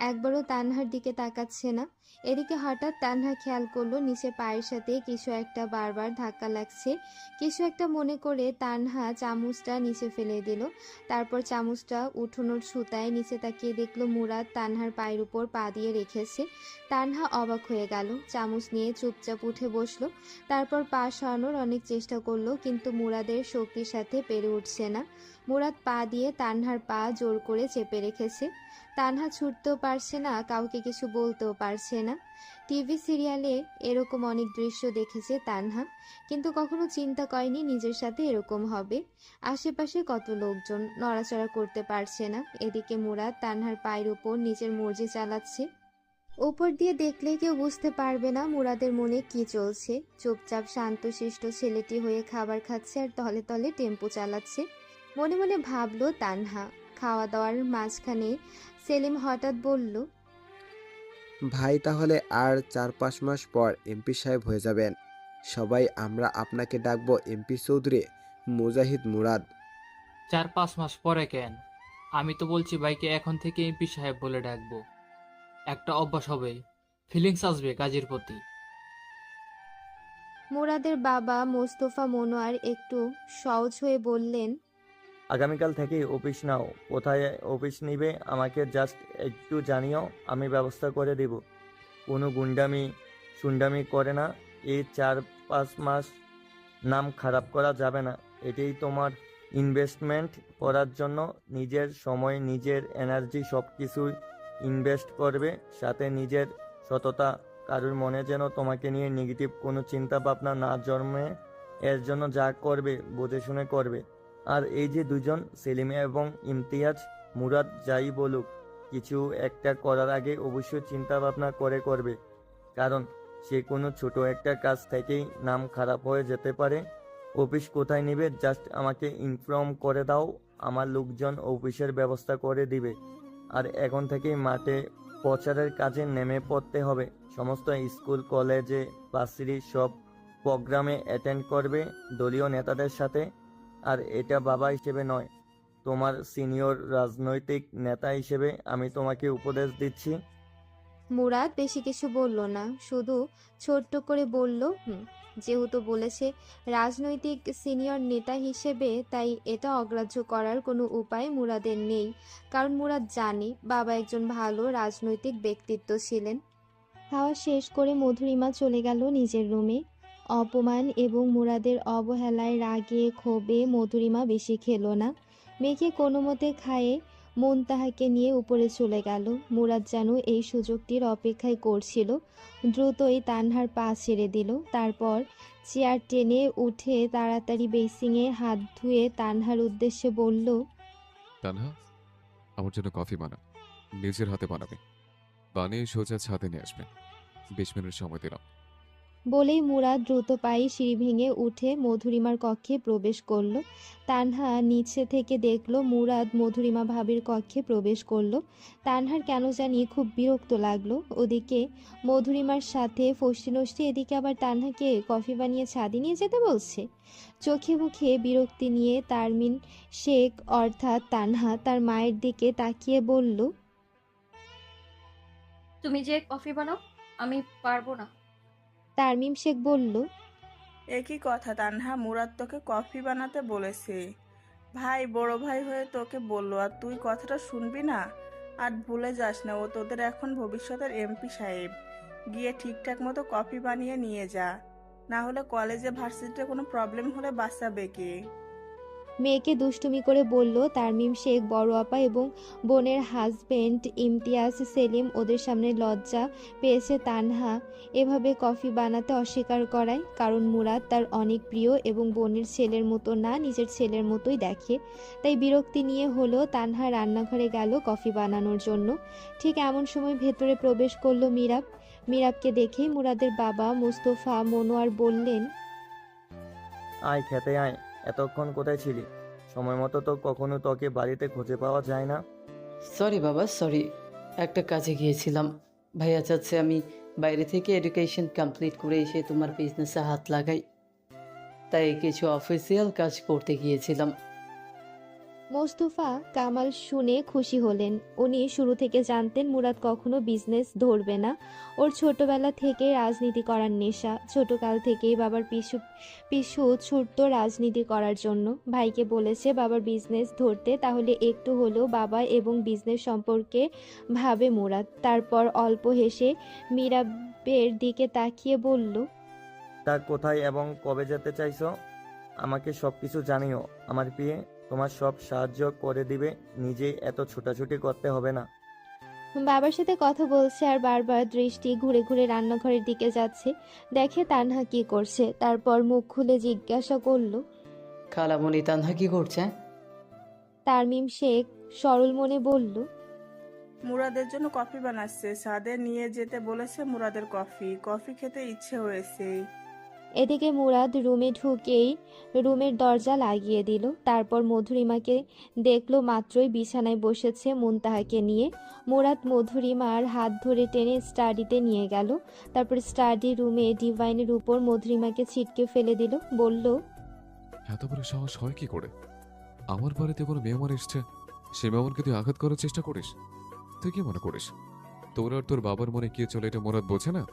একবারও তানহার দিকে তাকাচ্ছে না। এদিকে হঠাৎ তানহা খেয়াল করলো নিচে পায়ের সাথে কিছু একটা বারবার ধাক্কা লাগছে। কিছু একটা মনে করে তানহা চামচটা নিচে ফেলে দিল। তারপর চামচটা উঠোনোর সুতায় নিচে তাকিয়ে দেখলো মুরাদ তানহার পায়ের উপর পা দিয়ে রেখেছে। তানহা অবাক হয়ে গেল, চামচ নিয়ে চুপচাপ উঠে বসলো। তারপর পা সরানোর অনেক চেষ্টা করলো, কিন্তু মুরাদের শক্তির সাথে পেরে উঠছে না। মুরাদ পা দিয়ে তানহার পা জোর করে চেপে রেখেছে। তানহা ছুটতেও পারছে না, কাউকে কিছু বলতেও পারছে না। টিভি সিরিয়ালে এরকম অনেক দৃশ্য দেখেছে তানহা, কিন্তু কখনো চিন্তা করেনি নিজের সাথে এরকম হবে। আশেপাশে কত লোকজন, নড়াচড়া করতে পারছে না। এদিকে মুরাদ তানহার পায়ের উপর নিজের মর্জি চালাচ্ছে। উপর দিয়ে দেখলে কেউ বুঝতে পারবে না মুরাদের মনে কি চলছে। চুপচাপ শান্তশিষ্ট ছেলেটি হয়ে খাবার খাচ্ছে আর তলে তলে টেম্পো চালাচ্ছে। মনে মনে ভাবলো তানহা। খাওয়া দাওয়ার মাঝখানে সেলিম হঠাৎ বলল, ভাই তাহলে আর 4-5 মাস পর এমপি সাহেব হয়ে যাবেন। সবাই আমরা আপনাকে ডাকবো এমপি চৌধুরী মুজাহিদ মুরাদ। 4-5 মাস পরে কেন? আমি তো বলছি ভাইকে এখন থেকে এমপি সাহেব বলে ডাকবো। একটা অভ্যাস হবে, ফিলিংস আসবে কাজের প্রতি। মুরাদের বাবা মোস্তফা মনোয়ার একটু সহজ হয়ে বললেন, আগামীকাল থেকেই অফিস নাও। কোথায় অফিস নিবে আমাকে জাস্ট একটু জানিও, আমি ব্যবস্থা করে দেব। কোনো গুন্ডামি সুন্ডামি করে না। এই 4-5 মাস নাম খারাপ করা যাবে না। এটাই তোমার ইনভেস্টমেন্ট করার জন্য। নিজের সময়, নিজের এনার্জি সব কিছুই ইনভেস্ট করবে, সাথে নিজের সততা। কারোর মনে যেন তোমাকে নিয়ে নেগেটিভ কোনো চিন্তা ভাবনা না জন্মে। এর জন্য যা করবে বুঝে শুনে করবে। আর এই যে দুজন, সেলিম এবং ইমতিয়াজ, মুরাদ যাই বলুক, কিছু একটা করার আগে অবশ্যই চিন্তা ভাবনা করে করবে, কারণ সে কোনো ছোট একটা কাজ থেকেই নাম খারাপ হয়ে যেতে পারে। অফিস কোথায় নেবে জাস্ট আমাকে ইনফর্ম করে দাও, আমার লোকজন অফিসের ব্যবস্থা করে দিবে। আর এখন থেকেই মাঠে প্রচারের কাজে নেমে পড়তে হবে। সমস্ত স্কুল, কলেজে, ভার্সিটির সব প্রোগ্রামে অ্যাটেন্ড করবে দলীয় নেতাদের সাথে। আর এটা বাবা হিসেবে নয়, তোমার সিনিয়র রাজনৈতিক নেতা হিসেবে আমি তোমাকে উপদেশ দিচ্ছি। মুরাদ বেশি কিছু বলল না, শুধু ছোট্ট করে বলল, যেহেতু বলেছে রাজনৈতিক সিনিয়র নেতা হিসেবে, তাই এটা অগ্রাহ্য করার কোনো উপায় মুরাদের নেই। কারণ মুরাদ জানে বাবা একজন ভালো রাজনৈতিক ব্যক্তিত্ব ছিলেন। খাওয়া শেষ করে মধুরিমা চলে গেল নিজের রুমে। অপমান এবং মুরাদের অবহেলায় রাগে ক্ষোভে মধুরিমা বেশি খেলো না। মেয়েকে কোনো মতে খায়ে মন তাহাকে নিয়ে উপরে চলে গেল। মুরাদ যেন এই সুযোগটির অপেক্ষায় করছিল। দ্রুতই তানহার পা ছেড়ে দিল। তারপর চেয়ার টেনে উঠে তাড়াতাড়ি বেসিংয়ে হাত ধুয়ে তানহার উদ্দেশ্যে বলল, তানহা, আমার জন্য কফি বানা। নিজের হাতে বানাবে। বানিয়ে সোজা ছাদে নিয়ে আসবে। 20 মিনিট সময় দিলাম। বলেই মুরাদ দ্রুত পায়ে সিঁড়ি ভেঙে উঠে মধুরিমার কক্ষে প্রবেশ করলো। তানহা নিচে থেকে দেখলো মুরাদ মধুরিমা ভাবির কক্ষে প্রবেশ করলো। তানহার কেন জানি খুব বিরক্ত লাগলো। ওদিকে মধুরিমার সাথে ফষ্টি নষ্টি, এদিকে আবার তানহাকে কফি বানিয়ে ছাদে নিয়ে যেতে বলছে। চোখে মুখে বিরক্তি নিয়ে তারমিন শেখ অর্থাৎ তানহা তার মায়ের দিকে তাকিয়ে বলল, তুমি যে কফি বানাও, আমি পারবো না। তারমিম শেখ বলল, একই কথা তানহা, মুরাদ তোকে কফি বানাতে বলেছে। ভাই বড় ভাই হয়ে তোকে বললো, আর তুই কথাটা শুনবি না? আর ভুলে যাস না, ও তোদের এখন ভবিষ্যতের এমপি সাহেব। গিয়ে ঠিকঠাক মতো কফি বানিয়ে নিয়ে যা, না হলে কলেজে ভার্সিটিতে কোনো প্রবলেম হলে বাঁচাবে কে? মেয়েকে দুষ্টুমি করে বলল। তারমিম শেখ বড় আপা এবং বোনের হাজবেন্ড ইমতিয়াজ সেলিম ওদের সামনে লজ্জা পেয়েছে তানহা এভাবে কফি বানাতে অস্বীকার করায়, কারণ মুরাদ তার অনেক প্রিয় এবং বোনের ছেলের মতো না, নিজের ছেলের মতোই দেখে। তাই বিরক্তি নিয়ে হলো তানহা রান্নাঘরে গেল কফি বানানোর জন্য। ঠিক এমন সময় ভেতরে প্রবেশ করলো মিরাব। মিরাবকে দেখেই মুরাদের বাবা মুস্তফা মনোয়ার বললেন, আয় খেতে আয়, এতক্ষণ কোথায় ছিলি? সময় মতো তো কখনো তোকে বাড়িতে খুঁজে পাওয়া যায় না। সরি বাবা, সরি, একটা কাজে গিয়েছিলাম। ভাইয়া চাচ্ছে আমি বাইরে থেকে এডুকেশন কমপ্লিট করে এসে তোমার বিজনেসে হাত লাগাই, তাই কিছু অফিসিয়াল কাজ করতে গিয়েছিলাম। মোস্তফা কামাল শুনে খুশি হলেন। উনি শুরু থেকে জানতেন মুরাদ কখনো বিজনেস ধরবে না। ওর ছোটবেলা থেকে রাজনীতি করার নেশা। ছোটকাল থেকেই বাবার পিছু পিছু ছুটতো রাজনীতি করার জন্য। ভাইকে বলেছে বাবার বিজনেস ধরতে, তাহলে একটু হলেও বাবা এবং বিজনেস সম্পর্কে ভাবে মুরাদ। তারপর অল্প হেসে মীরাবের দিকে তাকিয়ে বলল, তা কোথায় এবং কবে যেতে চাইছো? আমাকে সব কিছু জানিও আমার প্রিয়ে, তোমার সব সাহায্য করে দিবে, নিজেই এত ছোটাছুটি করতে হবে না। বাবার সাথে কথা বলছে আর বারবার দৃষ্টি ঘুরে ঘুরে রান্নাঘরের দিকে যাচ্ছে। দেখে তানহা কি করছে, তারপর মুখ খুলে জিজ্ঞাসা করলো। খালামণি তানহা কি করছে? তারমিম শেখ সরল মনে বলল, মুরাদের জন্য কফি বানাচ্ছে, ছাদে নিয়ে যেতে বলেছে। মুরাদের কফি কফি খেতে ইচ্ছে হয়েছে। এদিকে মুরাদ রুমে ঢুকেই রুমের দরজা লাগিয়ে দিল। তারপর মধুরিমাকে দেখলো মাত্রই বিছানায় বসেছে মুনতাহাকে নিয়ে। মুরাদ মধুরিমার হাত ধরে টেনে স্টাডিতে নিয়ে গেল। তারপর স্টাডি রুমে ডিভাইনের উপর মধুরিমাকে ছিটকে ফেলে দিল। বলল, এত বড় সাহস হয় কি করে? আমার বাড়িতে কোনো মেহমান এসছে, সে মেহমানকে তুই আঘাত করার চেষ্টা করিস? তুই কি মনে করিস তোর আর তোর বাবার মনে কি চলে এটা মুরাদ বোঝে না?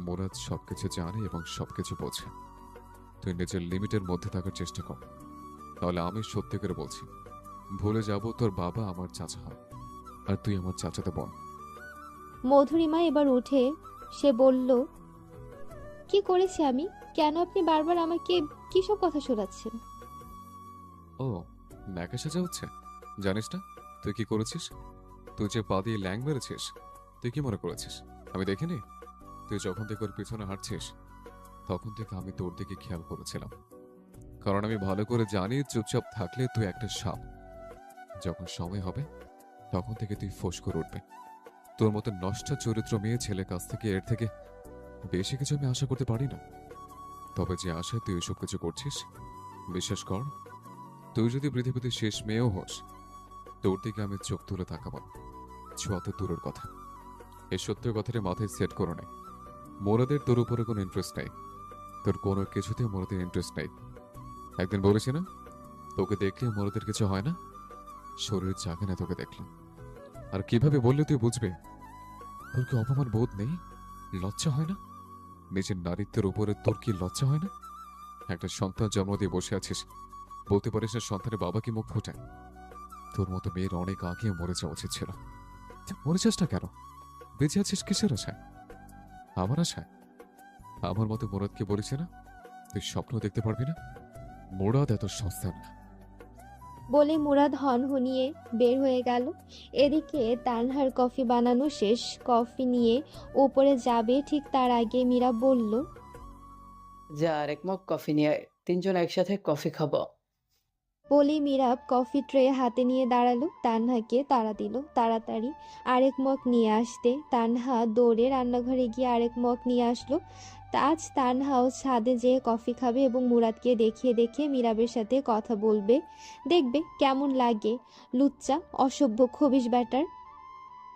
মুরাদ সবকিছু জানে এবং সবকিছু বোঝে। তুই নিজের লিমিটের মধ্যে থাকার চেষ্টা কর, তাহলে আমি সত্যি করে বলছি, ভুলে যাব তোর বাবা আমার চাচা হয় আর তুই আমার চাচাতো বোন। মধুরিমা এবার উঠে সে বলল, কি করেছি আমি? কেন আপনি বারবার আমাকে কিসব কথা শোনাচ্ছেন? ও, ন্যাকা সাজা হচ্ছে? জানিস না তুই কি করেছিস? তুই যে পা দিয়ে ল্যাং মেরেছিস, তুই কি মনে করেছিস আমি দেখিনি? তুই যখন থেকে ওর পিছনে হাঁটছিস তখন থেকে আমি তোর দিকে খেয়াল করেছিলাম, কারণ আমি ভালো করে জানি চুপচাপ থাকলে তুই একটা সাপ। যখন সময় হবে তখন থেকে তুই ফোঁস করে উঠবে। তোর মতো নষ্ট চরিত্র মেয়ে ছেলের কাছ থেকে এর থেকে বেশি কিছু আমি আশা করতে পারি না। তবে যে আশায় তুই এসব কিছু করছিস, বিশ্বাস কর, তুই যদি পৃথিবীতে শেষ মেয়েও হোস, তোর দিকে আমি চোখ তুলে তাকাবো না। ছোঁয়াতে দূরের কথা। এই সত্য কথাটা মাথায় সেট করো না। মোরাদের তোর উপরে কোনো ইন্টারেস্ট নেই, তোর কোনো কিছুতে মোরাদের ইন্টারেস্ট নেই। একদিন বলেছি না, তোকে দেখলে মোরাদের কিছু হয় না? শরীর জাগে না তোকে দেখলে। আর কিভাবে বললে তুই বুঝবে? তোর কি অপমান বোধ নেই? লজ্জা হয় না? নিজের নারীত্বের উপরে তোর কি লজ্জা হয় না? একটা সন্তান জন্ম দিয়ে বসে আছিস, বলতে পারিস না সন্তানের বাবা কি মুখ ফোটায়? তোর মতো মেয়ের অনেক আগে মরে যাওয়া উচিত ছিল। তুই মরে যাস না কেন? বেঁচে আছিস কিসের আশায়? আমার আশায়? আমার মতো মোরাদকে বলেছে না তুই স্বপ্ন দেখতে পারবি না? মোরাদ এত সস্তা না। বলে মুরাদ হনহনিয়ে বের হয়ে গেল। এদিকে তানহার কফি বানানো শেষ। কফি নিয়ে উপরে যাবে, ঠিক তার আগে মীরা বলল, যা আর এক মগ কফি নিয়ে আয়, তিনজন একসাথে কফি খাবো। বলি মিরাব কফি ট্রে হাতে নিয়ে দাঁড়ালো, তানহাকে তাড়া দিল তাড়াতাড়ি আরেক মগ নিয়ে আসতে। তানহা দৌড়ে রান্নাঘরে গিয়ে আরেক মগ নিয়ে আসলো। আজ তানহাও ছাদে যেয়ে কফি খাবে এবং মুরাদকে দেখিয়ে দেখিয়ে মিরাবের সাথে কথা বলবে, দেখবে কেমন লাগে। লুচ্চা অসভ্য খবিশ ব্যাটার।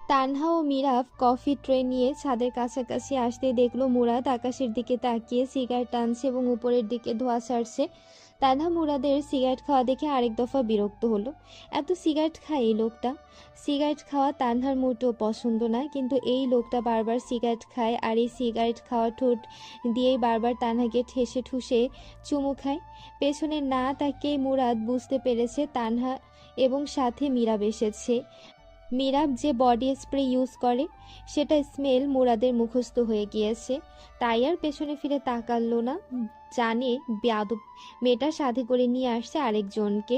তানহা ও মিরাব কফি ট্রে নিয়ে ছাদের কাছাকাছি আসতে দেখলো মুরাদ আকাশের দিকে তাকিয়ে সিগারেট টানছে এবং উপরের দিকে ধোঁয়া ছাড়ছে। তানহা মুরাদের সিগারেট খাওয়া দেখে আরেক দফা বিরক্ত হলো। এত সিগারেট খায় এই লোকটা। সিগারেট খাওয়া তানহার মোটেও পছন্দ না, কিন্তু এই লোকটা বারবার সিগারেট খায় আর এই সিগারেট খাওয়া ঠোঁট দিয়েই বারবার তানহাকে ঠেসে ঠুসে চুমু খায়। পেছনে না তাকিয়ে মুরাদ বুঝতে পেরেছে তানহা এবং সাথে মিরাব এসেছে। মিরাব যে বডি স্প্রে ইউজ করে সেটা স্মেল মুরাদের মুখস্থ হয়ে গিয়েছে, তাই আর পেছনে ফিরে তাকালো না। জানে বেয়াদব মেয়েটা সাথে করে নিয়ে আসছে আরেকজনকে।